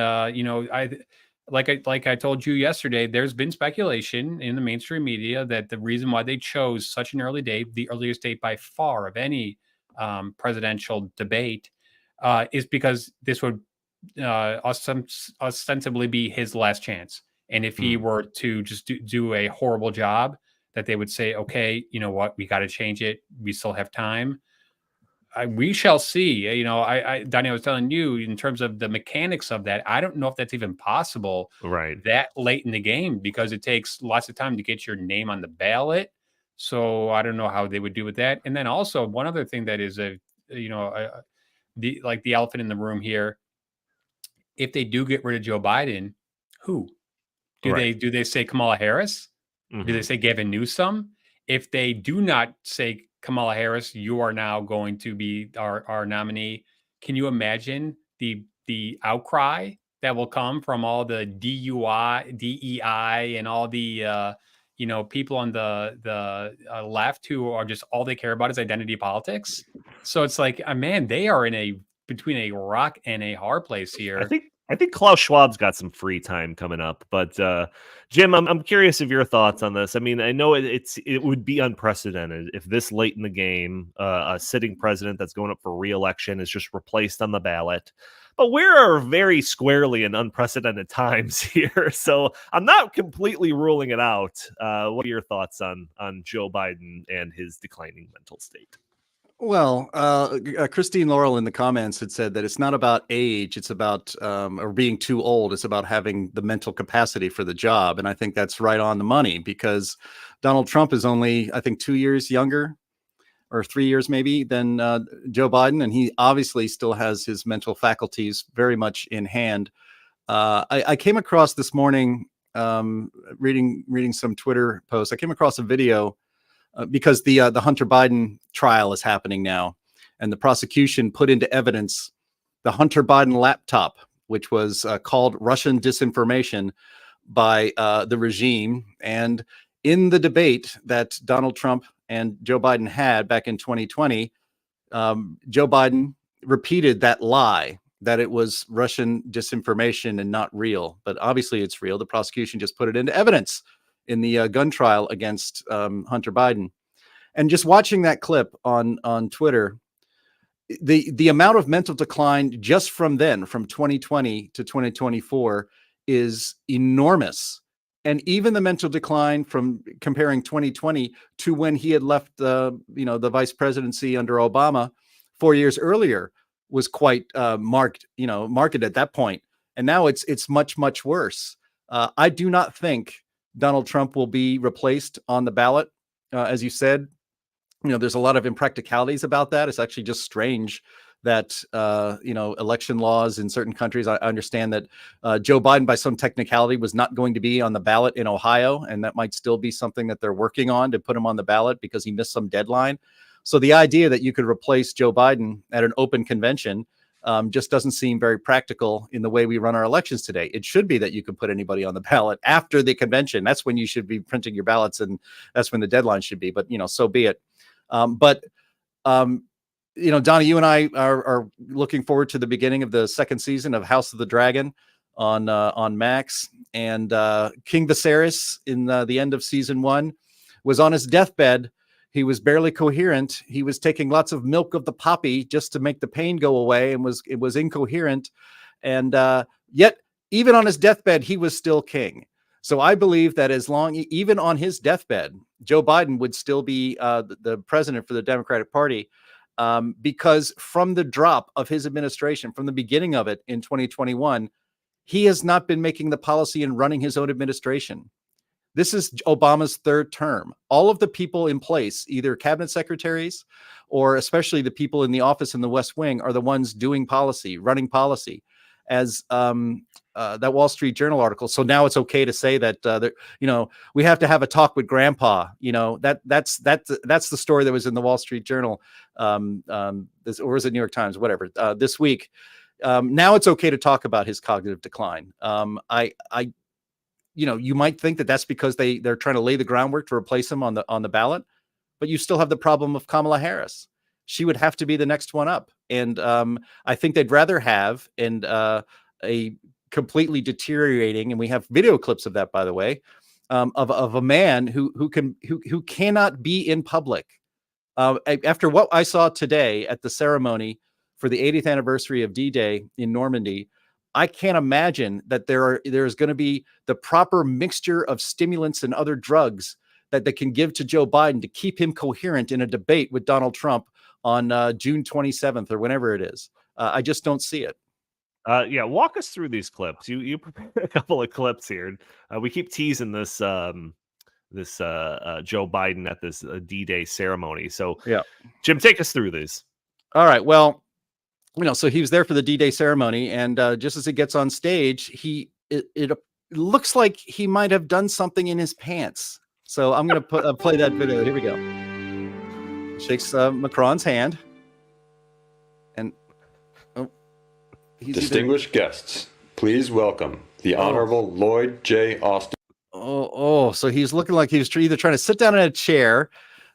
Like I told you yesterday, there's been speculation in the mainstream media that the reason why they chose such an early date, the earliest date by far of any presidential debate, is because this would ostensibly be his last chance. And if he were to just do a horrible job, that they would say, okay, you know what, we got to change it. We still have time. We shall see. Donnie, I was telling you in terms of the mechanics of that, I don't know if that's even possible
Right.
that late in the game, because it takes lots of time to get your name on the ballot. So I don't know how they would do with that. And then also one other thing that is the elephant in the room here. If they do get rid of Joe Biden, who do they say Kamala Harris?
Mm-hmm.
Do they say Gavin Newsom? If they do not say Kamala Harris, you are now going to be our nominee. Can you imagine the outcry that will come from all the DEI, and all the people on the left who are just all they care about is identity politics? So it's like, man, they are between a rock and a hard place here.
I think Klaus Schwab's got some free time coming up, but Jim, I'm curious of your thoughts on this. I mean, I know it would be unprecedented if this late in the game, a sitting president that's going up for re-election is just replaced on the ballot. But we're very squarely in unprecedented times here, so I'm not completely ruling it out. What are your thoughts on Joe Biden and his declining mental state?
Well, Christine Laurel in the comments had said that it's not about age, it's about or being too old. It's about having the mental capacity for the job. And I think that's right on the money, because Donald Trump is only, I think, 2 years younger, or 3 years maybe, than Joe Biden. And he obviously still has his mental faculties very much in hand. I came across this morning, reading some Twitter posts, I came across a video because the Hunter Biden trial is happening now, and the prosecution put into evidence the Hunter Biden laptop, which was called Russian disinformation by the regime. And in the debate that Donald Trump and Joe Biden had back in 2020, Joe Biden repeated that lie, that it was Russian disinformation and not real. But obviously it's real. The prosecution just put it into evidence in the gun trial against Hunter Biden. And just watching that clip on Twitter, the amount of mental decline just from then, from 2020 to 2024, is enormous. And even the mental decline from comparing 2020 to when he had left the vice presidency under Obama 4 years earlier was quite marked at that point. And now it's much, much worse. I do not think Donald Trump will be replaced on the ballot. As you said, there's a lot of impracticalities about that. It's actually just strange that, election laws in certain countries, I understand that Joe Biden, by some technicality, was not going to be on the ballot in Ohio. And that might still be something that they're working on to put him on the ballot because he missed some deadline. So the idea that you could replace Joe Biden at an open convention just doesn't seem very practical in the way we run our elections today. It should be that you can put anybody on the ballot after the convention. That's when you should be printing your ballots, and that's when the deadline should be. But, so be it. Donnie, you and I are looking forward to the beginning of the second season of House of the Dragon on Max. And King Viserys in the end of season 1 was on his deathbed. He was barely coherent. He was taking lots of milk of the poppy just to make the pain go away, and it was incoherent. And yet, even on his deathbed, he was still king. So I believe that even on his deathbed, Joe Biden would still be the president for the Democratic Party, because from the drop of his administration, from the beginning of it in 2021, he has not been making the policy and running his own administration. This is Obama's third term. All of the people in place, either cabinet secretaries or especially the people in the office in the West Wing, are the ones doing policy, running policy, as that Wall Street Journal article. So now it's okay to say that, we have to have a talk with grandpa. That's the story that was in the Wall Street Journal, or is it New York Times, whatever, this week. Now it's okay to talk about his cognitive decline. You might think that that's because they're trying to lay the groundwork to replace him on the ballot, but you still have the problem of Kamala Harris. She would have to be the next one up. And I think they'd rather have a completely deteriorating, and we have video clips of that, by the way, of a man who cannot be in public. After what I saw today at the ceremony for the 80th anniversary of D-Day in Normandy, I can't imagine that there's going to be the proper mixture of stimulants and other drugs that they can give to Joe Biden to keep him coherent in a debate with Donald Trump on June 27th or whenever it is. I just don't see it.
Walk us through these clips. You prepared a couple of clips here. We keep teasing this Joe Biden at this D-Day ceremony. So
yeah,
Jim, take us through these.
All right. Well, so he was there for the D-Day ceremony, and just as he gets on stage, it looks like he might have done something in his pants. So I'm going to play that video. Here we go. shakes Macron's hand. And
distinguished guests, please welcome the Honorable Lloyd J. Austin.
So he's looking like he's either trying to sit down in a chair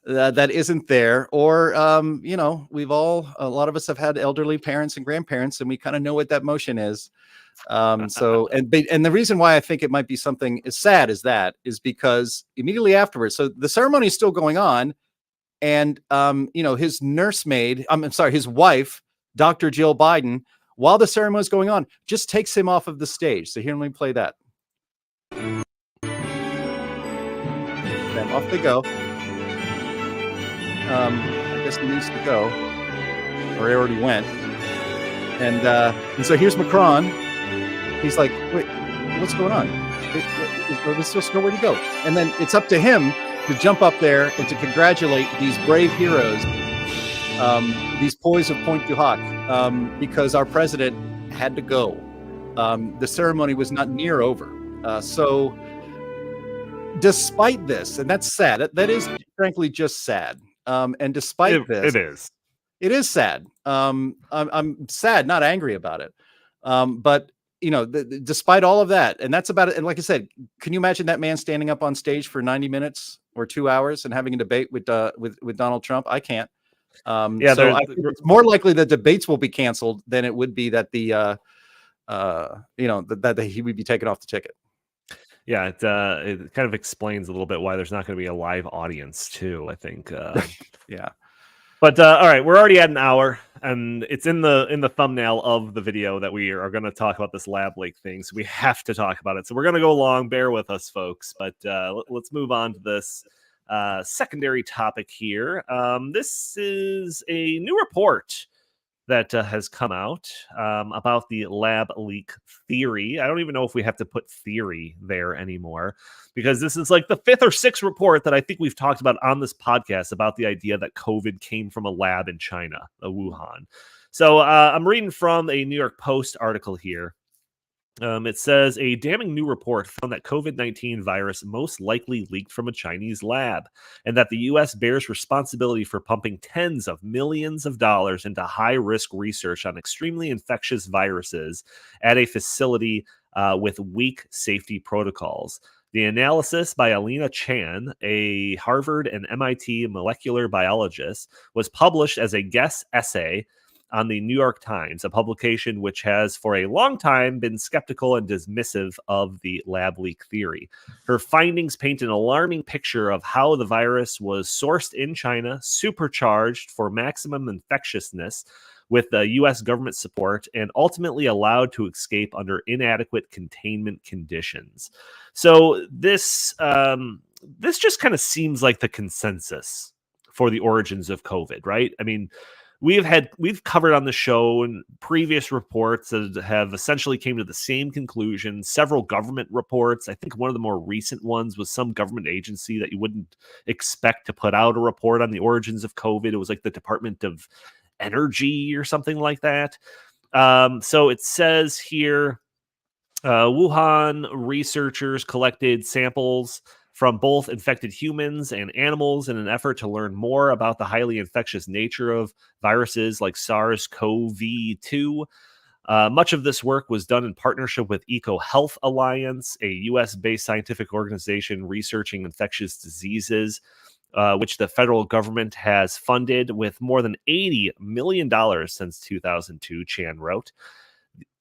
that isn't there, or a lot of us have had elderly parents and grandparents, and we kind of know what that motion is. And the reason why I think it might be something as sad as that is because immediately afterwards, so the ceremony is still going on, and his his wife, Dr. Jill Biden, while the ceremony is going on, just takes him off of the stage. So here, let me play that. Then off they go. I guess he needs to go, or he already went. And so here's Macron. He's like, wait, what's going on? There's just nowhere to go. And then it's up to him to jump up there and to congratulate these brave heroes, these poise of Pointe du Hoc, because our president had to go. The ceremony was not near over. So despite this, and that's sad, that is frankly just sad. And despite this, it is sad. I'm sad, not angry about it. But despite all of that, and that's about it. And like I said, can you imagine that man standing up on stage for 90 minutes or 2 hours and having a debate with Donald Trump? I can't. It's more likely that debates will be canceled than it would be that that he would be taken off the ticket.
Yeah, it kind of explains a little bit why there's not going to be a live audience too, I think.
Yeah.
But all right, we're already at an hour, and it's in the thumbnail of the video that we are going to talk about this lab leak thing. So we have to talk about it. So we're going to go long. Bear with us, folks. But let's move on to this secondary topic here. This is a new report that has come out about the lab leak theory. I don't even know if we have to put theory there anymore, because this is like the 5th or 6th report that I think we've talked about on this podcast about the idea that COVID came from a lab in China, Wuhan. So I'm reading from a New York Post article here. It says a damning new report found that COVID-19 virus most likely leaked from a Chinese lab, and that the U.S. bears responsibility for pumping tens of millions of dollars into high-risk research on extremely infectious viruses at a facility with weak safety protocols. The analysis by Alina Chan, a Harvard and MIT molecular biologist, was published as a guest essay on the New York Times, a publication which has for a long time been skeptical and dismissive of the lab leak theory. Her findings paint an alarming picture of how the virus was sourced in China, supercharged for maximum infectiousness with the U.S. government support, and ultimately allowed to escape under inadequate containment conditions. So this just kind of seems like the consensus for the origins of COVID, right? I mean, we've covered on the show and previous reports that have essentially came to the same conclusion. Several government reports. I think one of the more recent ones was some government agency that you wouldn't expect to put out a report on the origins of COVID. It was like the Department of Energy or something like that. So it says here, Wuhan researchers collected samples from both infected humans and animals in an effort to learn more about the highly infectious nature of viruses like SARS-CoV-2. Much of this work was done in partnership with EcoHealth Alliance, a U.S.-based scientific organization researching infectious diseases, which the federal government has funded with more than $80 million since 2002, Chan wrote.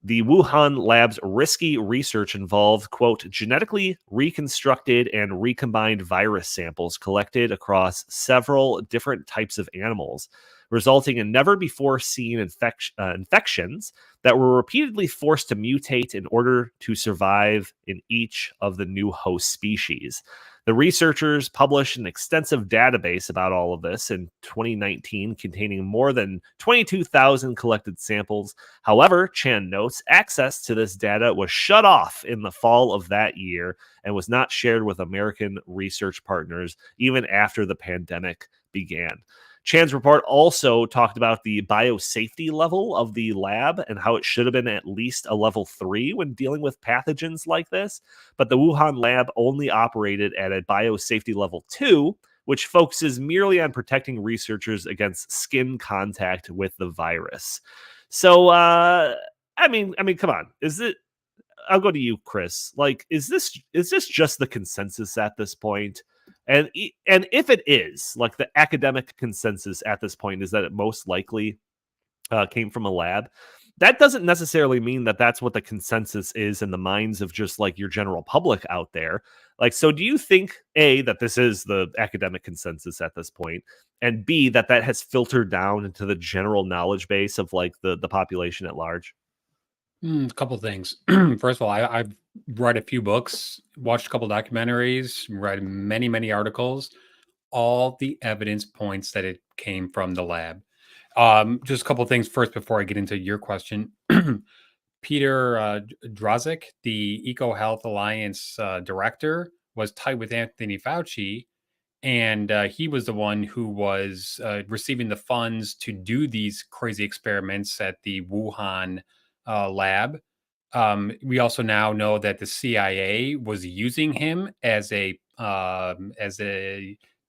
The Wuhan lab's risky research involved, quote, genetically reconstructed and recombined virus samples collected across several different types of animals, resulting in never-before-seen infections that were repeatedly forced to mutate in order to survive in each of the new host species. The researchers published an extensive database about all of this in 2019, containing more than 22,000 collected samples. However, Chan notes, access to this data was shut off in the fall of that year and was not shared with American research partners even after the pandemic began. Chan's report also talked about the biosafety level of the lab and how it should have been at least a level 3 when dealing with pathogens like this. But the Wuhan lab only operated at a biosafety level 2, which focuses merely on protecting researchers against skin contact with the virus. So, I mean, come on. I'll go to you, Chris. Like, is this just the consensus at this point? And if it is, like, the academic consensus at this point is that it most likely came from a lab, that doesn't necessarily mean that that's what the consensus is in the minds of just like your general public out there. Like, so do you think, A, that this is the academic consensus at this point, and B, that has filtered down into the general knowledge base of like the population at large?
A couple of things. First of all, I've read a few books, watched a couple documentaries, read many articles. All the evidence points that it came from the lab. Just a couple of things first before I get into your question. Peter Drozik, the EcoHealth Alliance director, was tied with Anthony Fauci, and he was the one who was receiving the funds to do these crazy experiments at the Wuhan lab. We also now know that the CIA was using him as a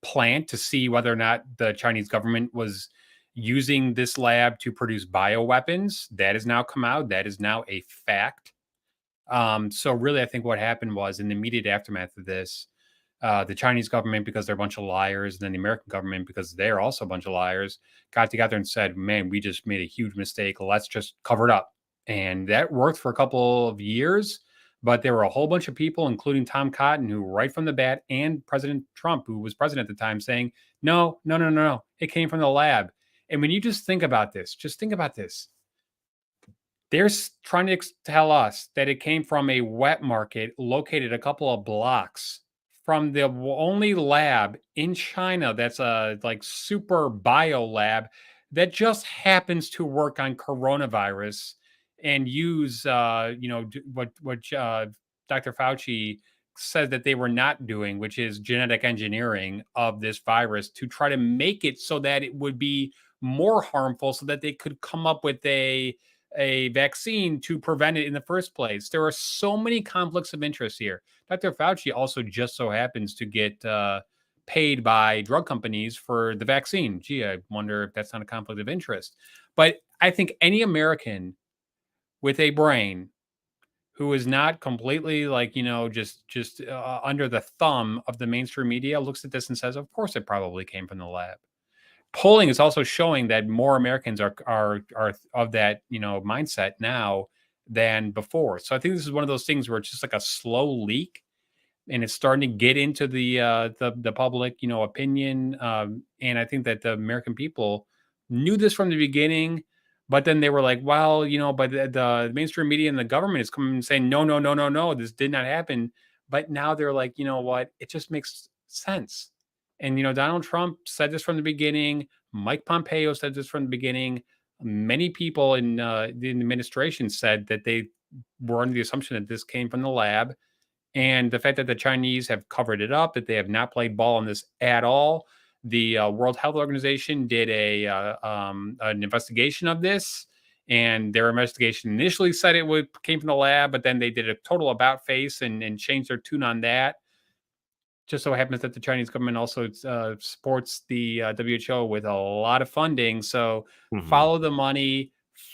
plant to see whether or not the Chinese government was using this lab to produce bioweapons. That has now come out. That is now a fact. So really, I think what happened was in the immediate aftermath of this, the Chinese government, because they're a bunch of liars, and then the American government, because they're also a bunch of liars, got together and said, man, we just made a huge mistake. Let's just cover it up. And that worked for a couple of years. But there were a whole bunch of people, including Tom Cotton, who right from the bat, and President Trump, who was president at the time, saying, no, it came from the lab. And when you just think about this, they're trying to tell us that it came from a wet market located a couple of blocks from the only lab in China that's a like super bio lab that just happens to work on coronavirus and use what Dr. Fauci said that they were not doing, which is genetic engineering of this virus to try to make it so that it would be more harmful so that they could come up with a vaccine to prevent it in the first place. There are so many conflicts of interest here. Dr. Fauci also just so happens to get paid by drug companies for the vaccine. Gee, I wonder if that's not a conflict of interest. But I think any American with a brain who is not completely like, just under the thumb of the mainstream media looks at this and says, of course, it probably came from the lab. Polling is also showing that more Americans are of that, mindset now than before. So I think this is one of those things where it's just like a slow leak, and it's starting to get into the public, opinion. And I think that the American people knew this from the beginning, but then they were like, well, but the mainstream media and the government is coming and saying, no, this did not happen. But now they're like, you know what? It just makes sense. And, Donald Trump said this from the beginning. Mike Pompeo said this from the beginning. Many people in the administration said that they were under the assumption that this came from the lab. And the fact that the Chinese have covered it up, that they have not played ball on this at all. The World Health Organization did an investigation of this. And their investigation initially said it came from the lab, but then they did a total about face and changed their tune on that. Just so happens that the Chinese government also supports the WHO with a lot of funding. So follow the money,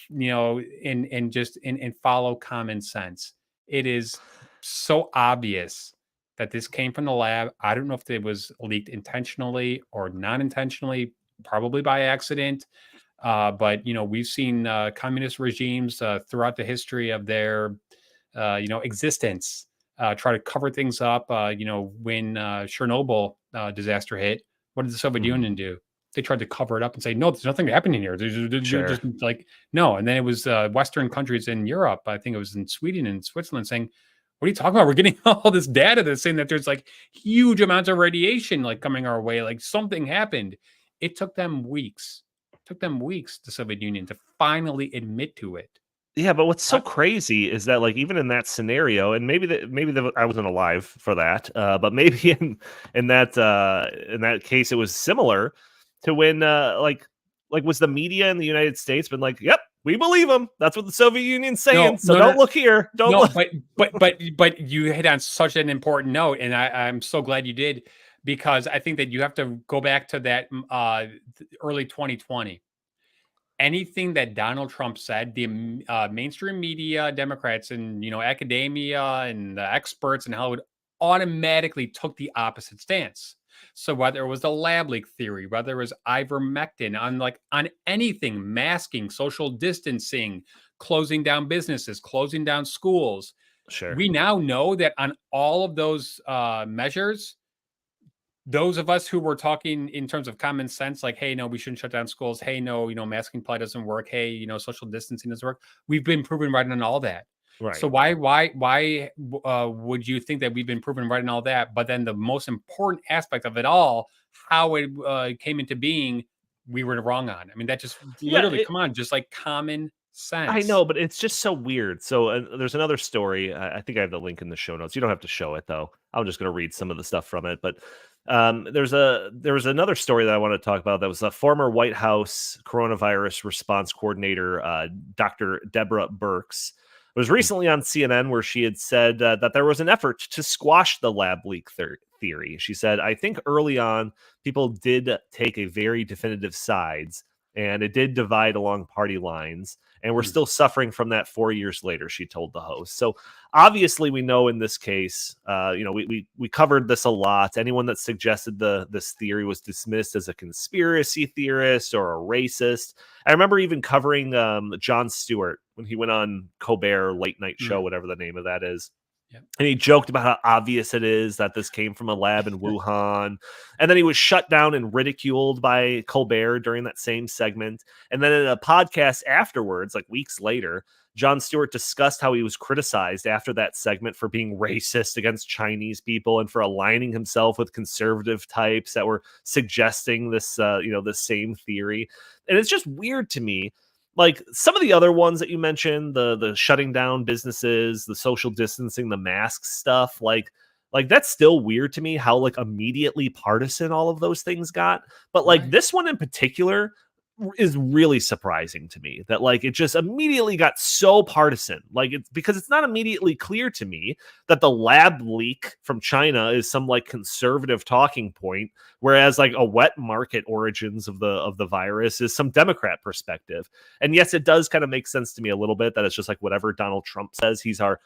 and follow common sense. It is so obvious that this came from the lab. I don't know if it was leaked intentionally or non-intentionally, probably by accident. But we've seen communist regimes throughout the history of their existence try to cover things up. When Chernobyl disaster hit, what did the Soviet Union do? They tried to cover it up and say, no, there's nothing happening here. They're just like, no. And then it was Western countries in Europe. I think it was in Sweden and Switzerland saying, what are you talking about? We're getting all this data that's saying that there's like huge amounts of radiation like coming our way. Like something happened. It took them weeks. The Soviet Union, to finally admit to it.
Yeah, but what's so crazy is that, like, even in that scenario, and maybe I wasn't alive for that, but maybe in that case, it was similar to when like was the media in the United States been like, yep, we believe them. That's what the Soviet Union's saying. Don't look here. Don't look.
But you hit on such an important note, and I'm so glad you did, because I think that you have to go back to that early 2020. Anything that Donald Trump said, the mainstream media, Democrats, and academia and the experts in Hollywood automatically took the opposite stance. So whether it was the lab leak theory, whether it was ivermectin, on anything, masking, social distancing, closing down businesses, closing down schools,
Sure.
we now know that on all of those measures, those of us who were talking in terms of common sense, like, hey, no, we shouldn't shut down schools. Hey, no, masking probably doesn't work. Hey, social distancing doesn't work. We've been proven right on all that.
Right.
So why would you think that we've been proven right on all that? But then the most important aspect of it all, how it came into being, we were wrong on. I mean, that just literally, come on, just like common sense.
I know, but it's just so weird. So there's another story. I think I have the link in the show notes. You don't have to show it though. I'm just going to read some of the stuff from it. But there was another story that I want to talk about. That was a former White House coronavirus response coordinator, Dr. Deborah Birx. It was recently on CNN where she had said that there was an effort to squash the lab leak theory. She said, I think early on people did take a very definitive sides, and it did divide along party lines. And we're still suffering from that 4 years later, she told the host. So obviously we know in this case, we covered this a lot. Anyone that suggested this theory was dismissed as a conspiracy theorist or a racist. I remember even covering Jon Stewart when he went on Colbert late night show, whatever the name of that is.
Yep.
And he joked about how obvious it is that this came from a lab in Wuhan. And then he was shut down and ridiculed by Colbert during that same segment. And then in a podcast afterwards, like weeks later, Jon Stewart discussed how he was criticized after that segment for being racist against Chinese people and for aligning himself with conservative types that were suggesting this, this same theory. And it's just weird to me. Like some of the other ones that you mentioned, the shutting down businesses, the social distancing, the mask stuff, like that's still weird to me how like immediately partisan all of those things got. But like this one in particular is really surprising to me that like it just immediately got so partisan. Like it's because it's not immediately clear to me that the lab leak from China is some like conservative talking point, whereas like a wet market origins of the virus is some Democrat perspective. And yes, it does kind of make sense to me a little bit that it's just like whatever Donald Trump says, he's our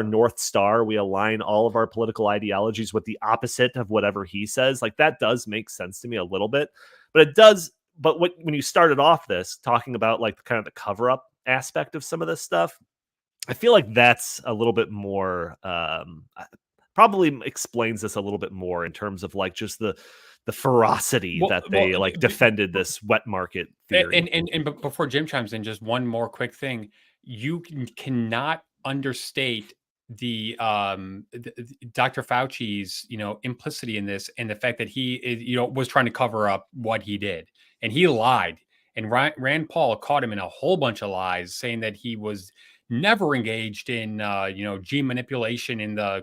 North Star. We align all of our political ideologies with the opposite of whatever he says. Like that does make sense to me a little bit, but it does. But when you started off this talking about like kind of the cover up aspect of some of this stuff, I feel like that's a little bit more probably explains this a little bit more in terms of like just the ferocity that they defended this wet market theory.
And before Jim chimes in, just one more quick thing. You cannot understate the Dr. Fauci's implicity in this and the fact that he was trying to cover up what he did, and he lied. And Rand Paul caught him in a whole bunch of lies, saying that he was never engaged in gene manipulation in the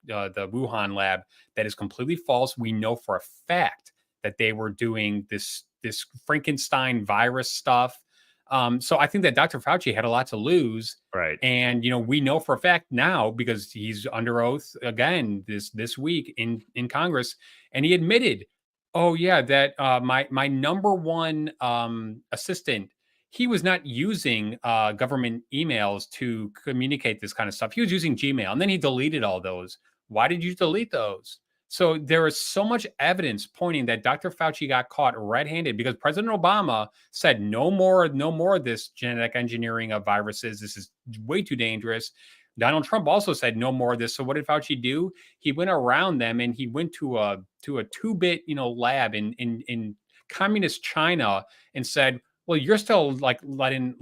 Wuhan lab. That is completely false. We know for a fact that they were doing this Frankenstein virus stuff. So I think that Dr. Fauci had a lot to lose.
Right.
And, we know for a fact now because he's under oath again this week in Congress. And he admitted, oh, yeah, that my number one assistant, he was not using government emails to communicate this kind of stuff. He was using Gmail, and then he deleted all those. Why did you delete those? So there is so much evidence pointing that Dr. Fauci got caught red-handed because President Obama said no more of this genetic engineering of viruses. This is way too dangerous. Donald Trump also said no more of this. So what did Fauci do? He went around them and he went to a 2-bit lab in communist China and said, well, you're still like letting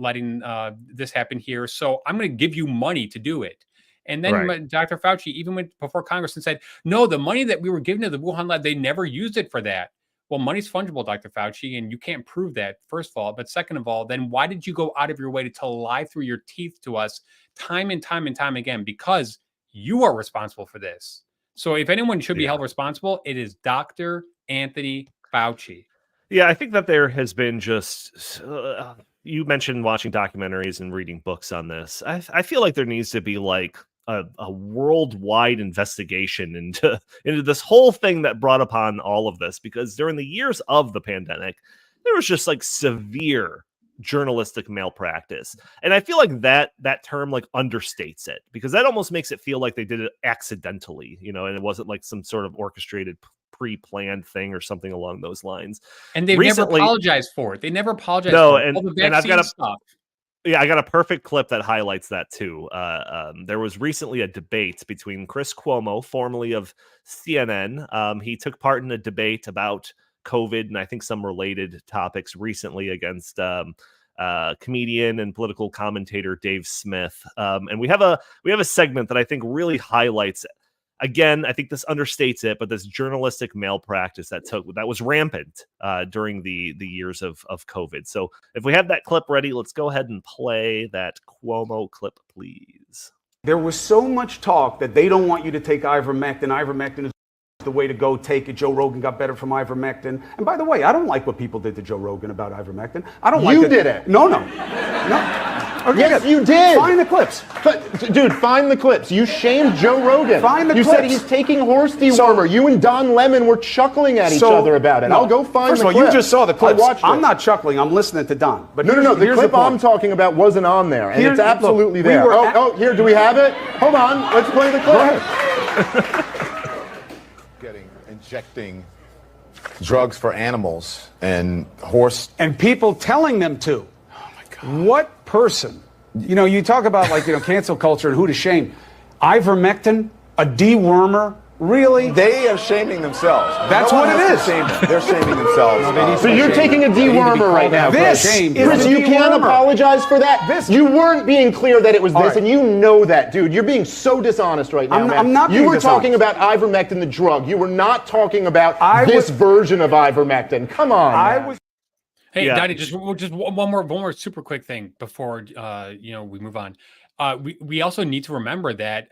this happen here, so I'm going to give you money to do it. And then Dr. Fauci even went before Congress and said, no, the money that we were giving to the Wuhan lab, they never used it for that. Well, money's fungible, Dr. Fauci, and you can't prove that, first of all. But second of all, then why did you go out of your way to lie through your teeth to us time and time and time again? Because you are responsible for this. So if anyone should be held responsible, it is Dr. Anthony Fauci.
Yeah, I think that there has been just... you mentioned watching documentaries and reading books on this. I feel like there needs to be like a worldwide investigation into this whole thing that brought upon all of this, because during the years of the pandemic, there was just like severe journalistic malpractice. And I feel like that term like understates it, because that almost makes it feel like they did it accidentally, and it wasn't like some sort of orchestrated pre-planned thing or something along those lines.
And they've never apologized for it. They never apologized for it.
And I've got stuff. Yeah, I got a perfect clip that highlights that too. There was recently a debate between Chris Cuomo, formerly of CNN. He took part in a debate about COVID and I think some related topics recently against comedian and political commentator Dave Smith. And we have a segment that I think really highlights it. Again, I think this understates it, but this journalistic malpractice that was rampant during the years of COVID. So if we have that clip ready, let's go ahead and play that Cuomo clip, please.
There was so much talk that they don't want you to take ivermectin. Ivermectin is the way to go. Take it. Joe Rogan got better from ivermectin. And by the way, I don't like what people did to Joe Rogan about ivermectin. I don't like
You did it.
No. Okay,
yes,
good.
you did.
Find the clips.
Dude, find the clips. You shamed Joe Rogan.
Find the clips.
You said he's taking horse dewormer. You and Don Lemon were chuckling at each other about it.
No.
I'll go find
First
the
of all,
clip.
you just saw the clips.
I watched it.
I'm not chuckling. I'm listening to Don. But
No. The
here's
clip
point.
I'm talking about wasn't on there, and it's absolutely
look,
there. Here, do we have it? Hold on. Let's play the clip.
Injecting drugs for animals and horse.
And people telling them to. Oh, my God. What person? You talk about cancel culture and who to shame. Ivermectin, a dewormer, really?
They are shaming themselves.
That's what it is.
They're shaming themselves.
So you're taking a dewormer right now, Chris. Chris, you can't apologize for that. You weren't being clear that it was this, and you know that, dude. You're being so dishonest right now, man.
I'm not being
You were
dishonest.
talking about ivermectin, the drug. You were not talking about this version of ivermectin. Come on, man.
Hey, yeah. Donnie, just one more super quick thing before we move on. We also need to remember that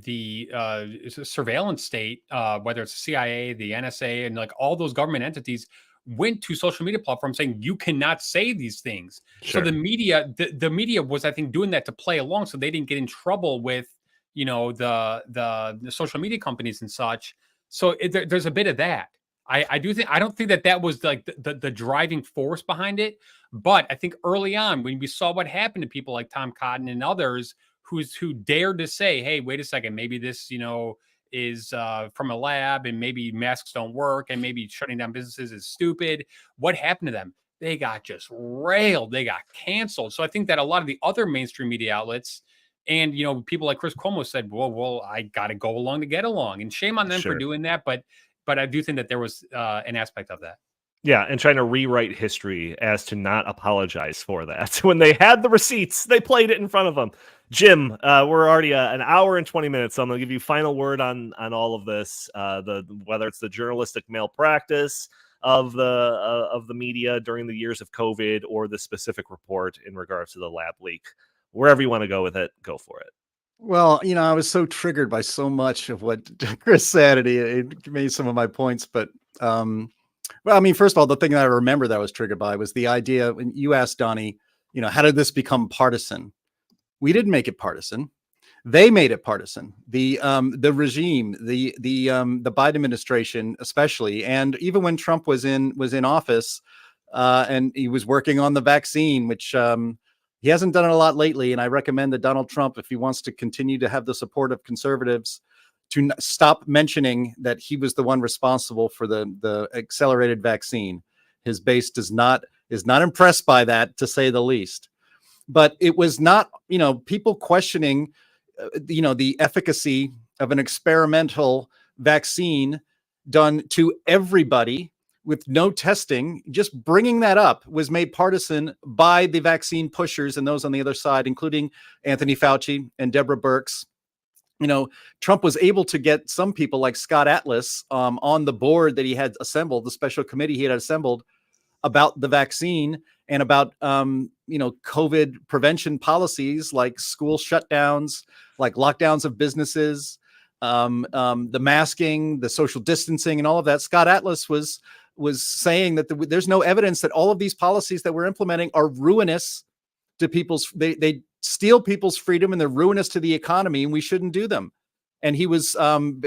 the surveillance state, whether it's the CIA, the NSA, and like all those government entities, went to social media platforms saying you cannot say these things. Sure. So the media was, I think, doing that to play along, so they didn't get in trouble with the social media companies and such. So there's a bit of that. I don't think that was like the driving force behind it, but I think early on when we saw what happened to people like Tom Cotton and others who dared to say, hey, wait a second, maybe this is from a lab and maybe masks don't work and maybe shutting down businesses is stupid. What happened to them? They got just railed. They got canceled. So I think that a lot of the other mainstream media outlets and people like Chris Cuomo said, well, I got to go along to get along, and shame on them for doing that, but I do think that there was an aspect of that.
Yeah, and trying to rewrite history as to not apologize for that. When they had the receipts, they played it in front of them. Jim, we're already an hour and 20 minutes, so I'm going to give you final word on all of this, whether it's the journalistic malpractice of the media during the years of COVID or the specific report in regards to the lab leak. Wherever you want to go with it, go for it.
Well, I was so triggered by so much of what Chris said, and it made some of my points. But, well, I mean, first of all, the thing that I remember that I was triggered by was the idea when you asked Donnie, how did this become partisan? We didn't make it partisan. They made it partisan. The regime, the Biden administration, especially, and even when Trump was in office, and he was working on the vaccine, which he hasn't done it a lot lately, and I recommend that Donald Trump, if he wants to continue to have the support of conservatives, to stop mentioning that he was the one responsible for the accelerated vaccine. His base is not impressed by that, to say the least. But it was not, people questioning, the efficacy of an experimental vaccine done to everybody with no testing. Just bringing that up was made partisan by the vaccine pushers and those on the other side, including Anthony Fauci and Deborah Birx. Trump was able to get some people like Scott Atlas on the board that he had assembled, the special committee he had assembled about the vaccine and about, COVID prevention policies like school shutdowns, like lockdowns of businesses, the masking, the social distancing and all of that. Scott Atlas was saying that there's no evidence that all of these policies that we're implementing are ruinous to people's, they steal people's freedom and they're ruinous to the economy and we shouldn't do them. And he was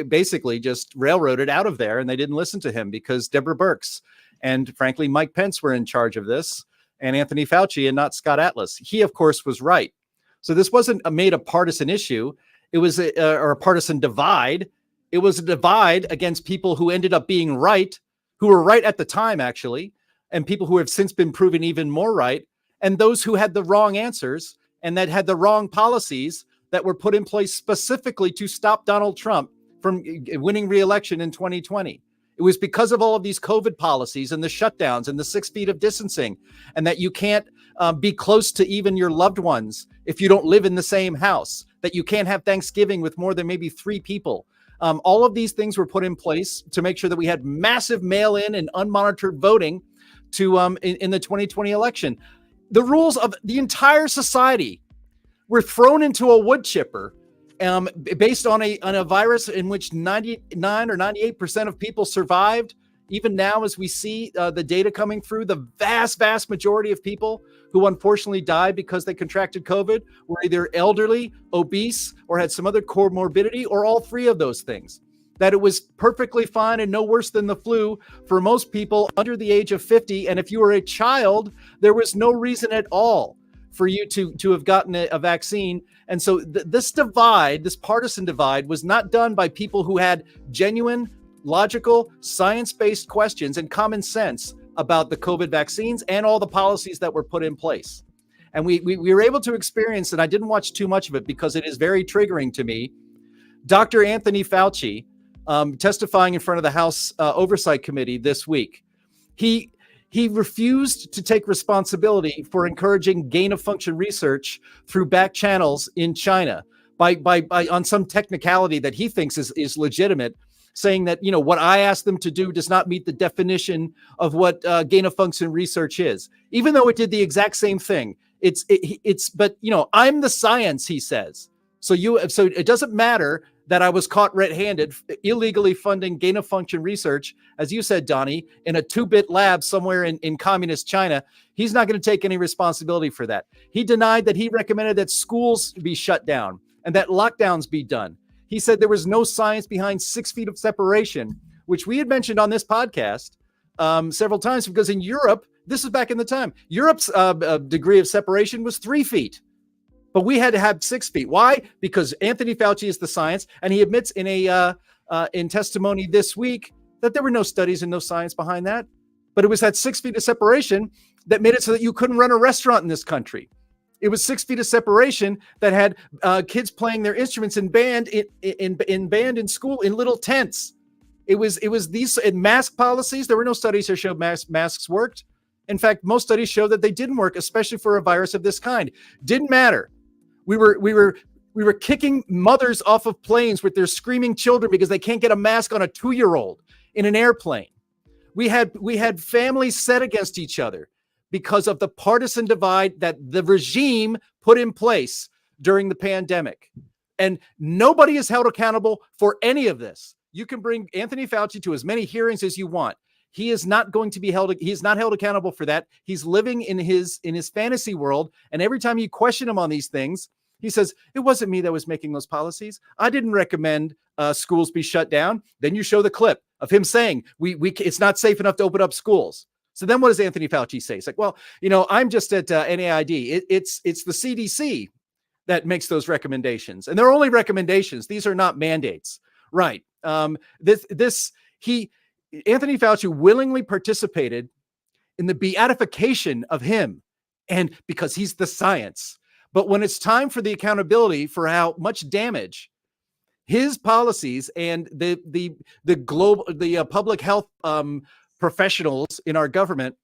basically just railroaded out of there, and they didn't listen to him because Deborah Birx and frankly Mike Pence were in charge of this, and Anthony Fauci and not Scott Atlas. He, of course, was right. So this wasn't made a partisan issue. It was a partisan divide. It was a divide against people who ended up being right, who were right at the time, actually, and people who have since been proven even more right, and those who had the wrong answers and that had the wrong policies that were put in place specifically to stop Donald Trump from winning re-election in 2020. It was because of all of these COVID policies and the shutdowns and the 6 feet of distancing, and that you can't be close to even your loved ones if you don't live in the same house, that you can't have Thanksgiving with more than maybe 3 people. All of these things were put in place to make sure that we had massive mail-in and unmonitored voting to in the 2020 election. The rules of the entire society were thrown into a wood chipper based on a virus in which 99 or 98% of people survived. Even now, as we see the data coming through, the vast majority of people who unfortunately died because they contracted COVID were either elderly, obese, or had some other comorbidity, or all 3 of those things. That it was perfectly fine and no worse than the flu for most people under the age of 50. And if you were a child, there was no reason at all for you to have gotten a vaccine. And so this divide, this partisan divide, was not done by people who had genuine, logical, science-based questions and common sense about the COVID vaccines and all the policies that were put in place. And we were able to experience, and I didn't watch too much of it because it is very triggering to me, Dr. Anthony Fauci testifying in front of the House Oversight Committee this week. He refused to take responsibility for encouraging gain-of-function research through back channels in China by on some technicality that he thinks is legitimate, saying that, you know, what I asked them to do does not meet the definition of what gain-of-function research is, even though it did the exact same thing. But you know, I'm the science, he says. So it doesn't matter that I was caught red-handed illegally funding gain-of-function research, as you said, Donnie, in a 2-bit lab somewhere in communist China. He's not going to take any responsibility for that. He denied that he recommended that schools be shut down and that lockdowns be done. He said there was no science behind 6 feet of separation, which we had mentioned on this podcast several times, because in Europe, this is back in the time, Europe's degree of separation was 3 feet. But we had to have 6 feet. Why? Because Anthony Fauci is the science, and he admits in testimony this week that there were no studies and no science behind that. But it was that 6 feet of separation that made it so that you couldn't run a restaurant in this country. It was 6 feet of separation that had kids playing their instruments in band in school in little tents. It was these mask policies. There were no studies that showed masks worked. In fact, most studies show that they didn't work, especially for a virus of this kind. Didn't matter. We were kicking mothers off of planes with their screaming children because they can't get a mask on a 2-year-old in an airplane. We had families set against each other because of the partisan divide that the regime put in place during the pandemic. And nobody is held accountable for any of this. You can bring Anthony Fauci to as many hearings as you want. He is not going to be he is not held accountable for that. He's living in his fantasy world. And every time you question him on these things, he says, it wasn't me that was making those policies. I didn't recommend schools be shut down. Then you show the clip of him saying, it's not safe enough to open up schools. So then what does Anthony Fauci say? It's like, well, you know, I'm just at NIAID. It's the CDC that makes those recommendations. And they're only recommendations. These are not mandates. Right. Anthony Fauci willingly participated in the beatification of him, and because he's the science. But when it's time for the accountability for how much damage his policies and the public health professionals in our government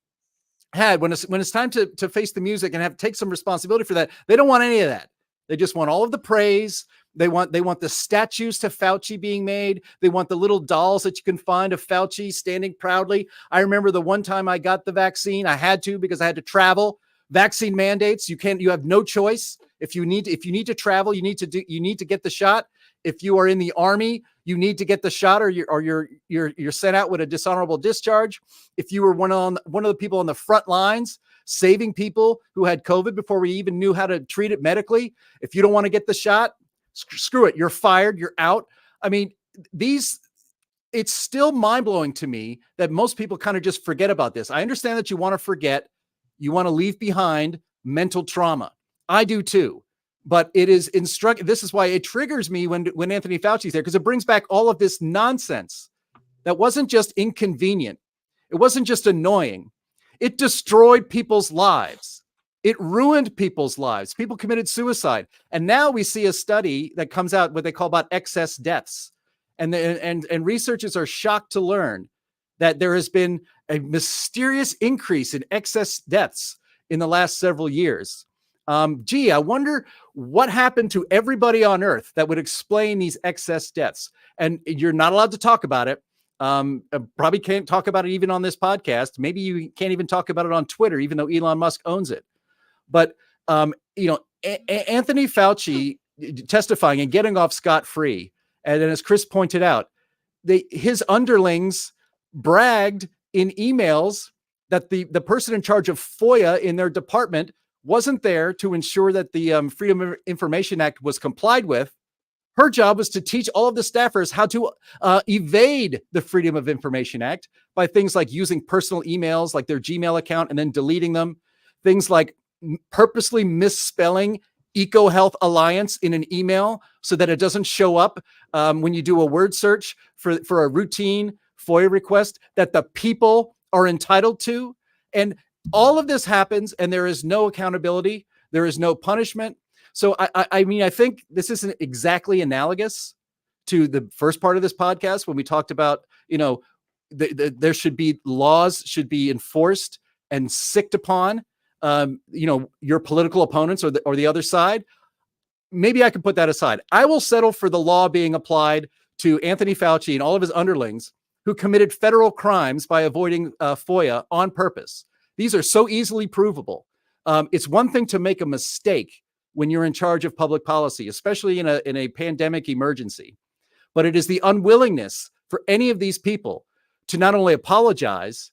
had, when it's time to face the music and take some responsibility for that, they don't want any of that. They just want all of the praise. They want the statues to Fauci being made. They want the little dolls that you can find of Fauci standing proudly. I remember the one time I got the vaccine, I had to because I had to travel. Vaccine mandates, you have no choice. If you need to travel, you need to get the shot. If you are in the Army, you need to get the shot, or you're sent out with a dishonorable discharge. If you were one of the people on the front lines, saving people who had COVID before we even knew how to treat it medically. If you don't want to get the shot, screw it. You're fired. You're out. I mean, it's still mind-blowing to me that most people kind of just forget about this. I understand that you want to forget, you want to leave behind mental trauma. I do too. But it is instructive. This is why it triggers me when Anthony Fauci's there, because it brings back all of this nonsense that wasn't just inconvenient. It wasn't just annoying. It destroyed people's lives. It ruined people's lives. People committed suicide. And now we see a study that comes out, what they call about excess deaths. And researchers are shocked to learn that there has been a mysterious increase in excess deaths in the last several years. I wonder what happened to everybody on Earth that would explain these excess deaths. And you're not allowed to talk about it. Probably can't talk about it even on this podcast. Maybe you can't even talk about it on Twitter, even though Elon Musk owns it. But, Anthony Fauci testifying and getting off scot-free. And as Chris pointed out, his underlings bragged in emails that the person in charge of FOIA in their department wasn't there to ensure that the Freedom of Information Act was complied with. Her job was to teach all of the staffers how to evade the Freedom of Information Act by things like using personal emails, like their Gmail account, and then deleting them. Things like purposely misspelling EcoHealth Alliance in an email so that it doesn't show up when you do a word search for a routine FOIA request that the people are entitled to. And all of this happens and there is no accountability. There is no punishment. So I mean, I think this isn't exactly analogous to the first part of this podcast when we talked about, there should be laws should be enforced and sicked upon, your political opponents or the other side. Maybe I can put that aside. I will settle for the law being applied to Anthony Fauci and all of his underlings who committed federal crimes by avoiding FOIA on purpose. These are so easily provable. It's one thing to make a mistake when you're in charge of public policy, especially in a pandemic emergency. But it is the unwillingness for any of these people to not only apologize,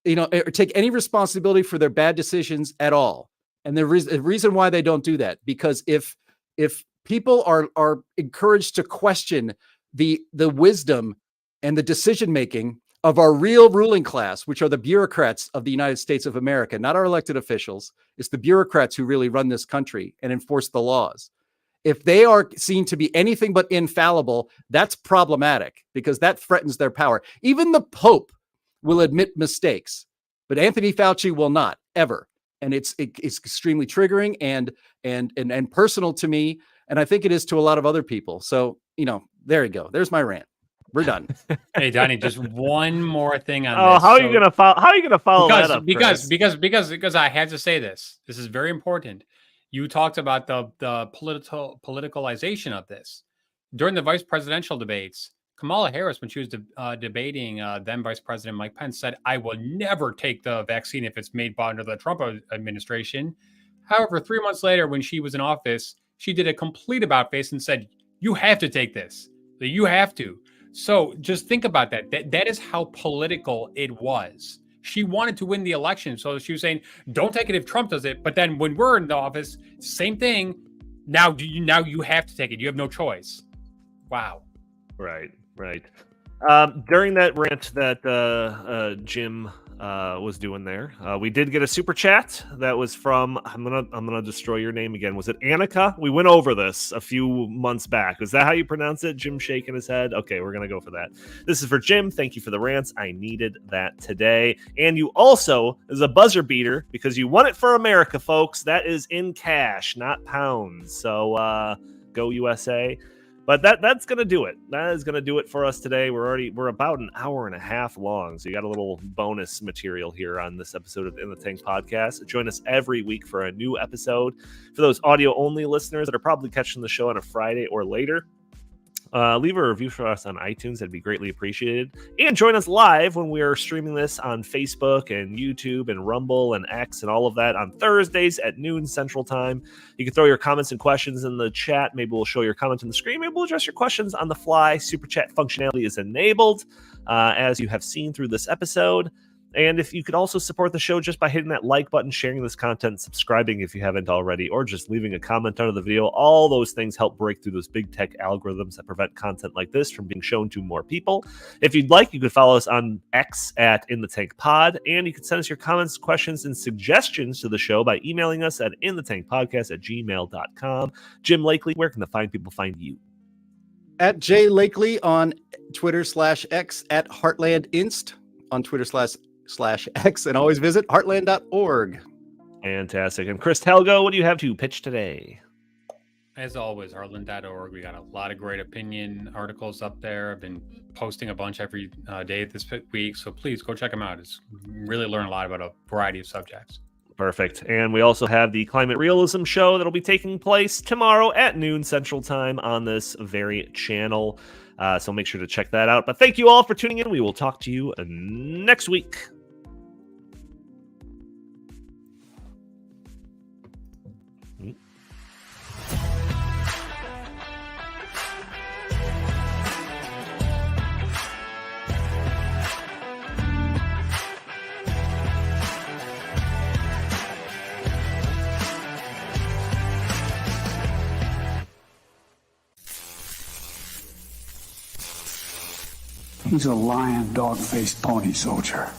or take any responsibility for their bad decisions at all. And the reason why they don't do that, because if people are encouraged to question the wisdom and the decision-making of our real ruling class, which are the bureaucrats of the United States of America, not our elected officials. It's the bureaucrats who really run this country and enforce the laws. If they are seen to be anything but infallible, that's problematic because that threatens their power. Even the Pope will admit mistakes, but Anthony Fauci will not, ever. And it's extremely triggering and personal to me. And I think it is to a lot of other people. So, there you go. There's my rant. We're done.
Hey, Donnie, just one more thing on
this.
How
are you gonna follow that up?
Because I had to say this. This is very important. You talked about the politicalization of this during the vice presidential debates. Kamala Harris, when she was debating then Vice President Mike Pence, said, "I will never take the vaccine if it's made by under the Trump administration." However, 3 months later, when she was in office, she did a complete about-face and said, "You have to take this. You have to." So just think about that. That is how political it was. She wanted to win the election. So she was saying, don't take it if Trump does it. But then when we're in the office, same thing. Now you have to take it. You have no choice. Wow.
Right. During that rant that Jim was doing there, we did get a super chat that was from I'm gonna destroy your name again. Was it Annika? We went over this a few months back. Is that how you pronounce it? Jim shaking his head. Okay, we're gonna go for that. This is for Jim. Thank you for the rants. I needed that today. And you also is a buzzer beater because you won it for America, folks. That is in cash, not pounds. So go USA. But that's going to do it. That is going to do it for us today. We're about an hour and a half long. So you got a little bonus material here on this episode of In the Tank podcast. Join us every week for a new episode. For those audio only listeners that are probably catching the show on a Friday or later, leave a review for us on iTunes. That'd be greatly appreciated. And join us live when we are streaming this on Facebook and YouTube and Rumble and X and all of that on Thursdays at noon Central Time. You can throw your comments and questions in the chat. Maybe we'll show your comments on the screen. Maybe we'll address your questions on the fly. Super chat functionality is enabled, as you have seen through this episode. And if you could also support the show just by hitting that like button, sharing this content, subscribing if you haven't already, or just leaving a comment under the video, all those things help break through those big tech algorithms that prevent content like this from being shown to more people. If you'd like, you could follow us on X at In The Tank Pod, and you can send us your comments, questions, and suggestions to the show by emailing us at inthethankpodcast@gmail.com. Jim Lakely, where can the fine people find you?
At Jay Lakely on Twitter/X, at Heartland Inst on Twitter/X, and always visit heartland.org.
Fantastic. And Chris Talgo, what do you have to pitch today?
As always, heartland.org. We got a lot of great opinion articles up there. I've been posting a bunch every day this week, so please go check them out. It's really learn a lot about a variety of subjects.
Perfect. And we also have the Climate Realism Show that'll be taking place tomorrow at noon Central Time on this very channel. So make sure to check that out. But thank you all for tuning in. We will talk to you next week.
He's a lion, dog-faced pony soldier.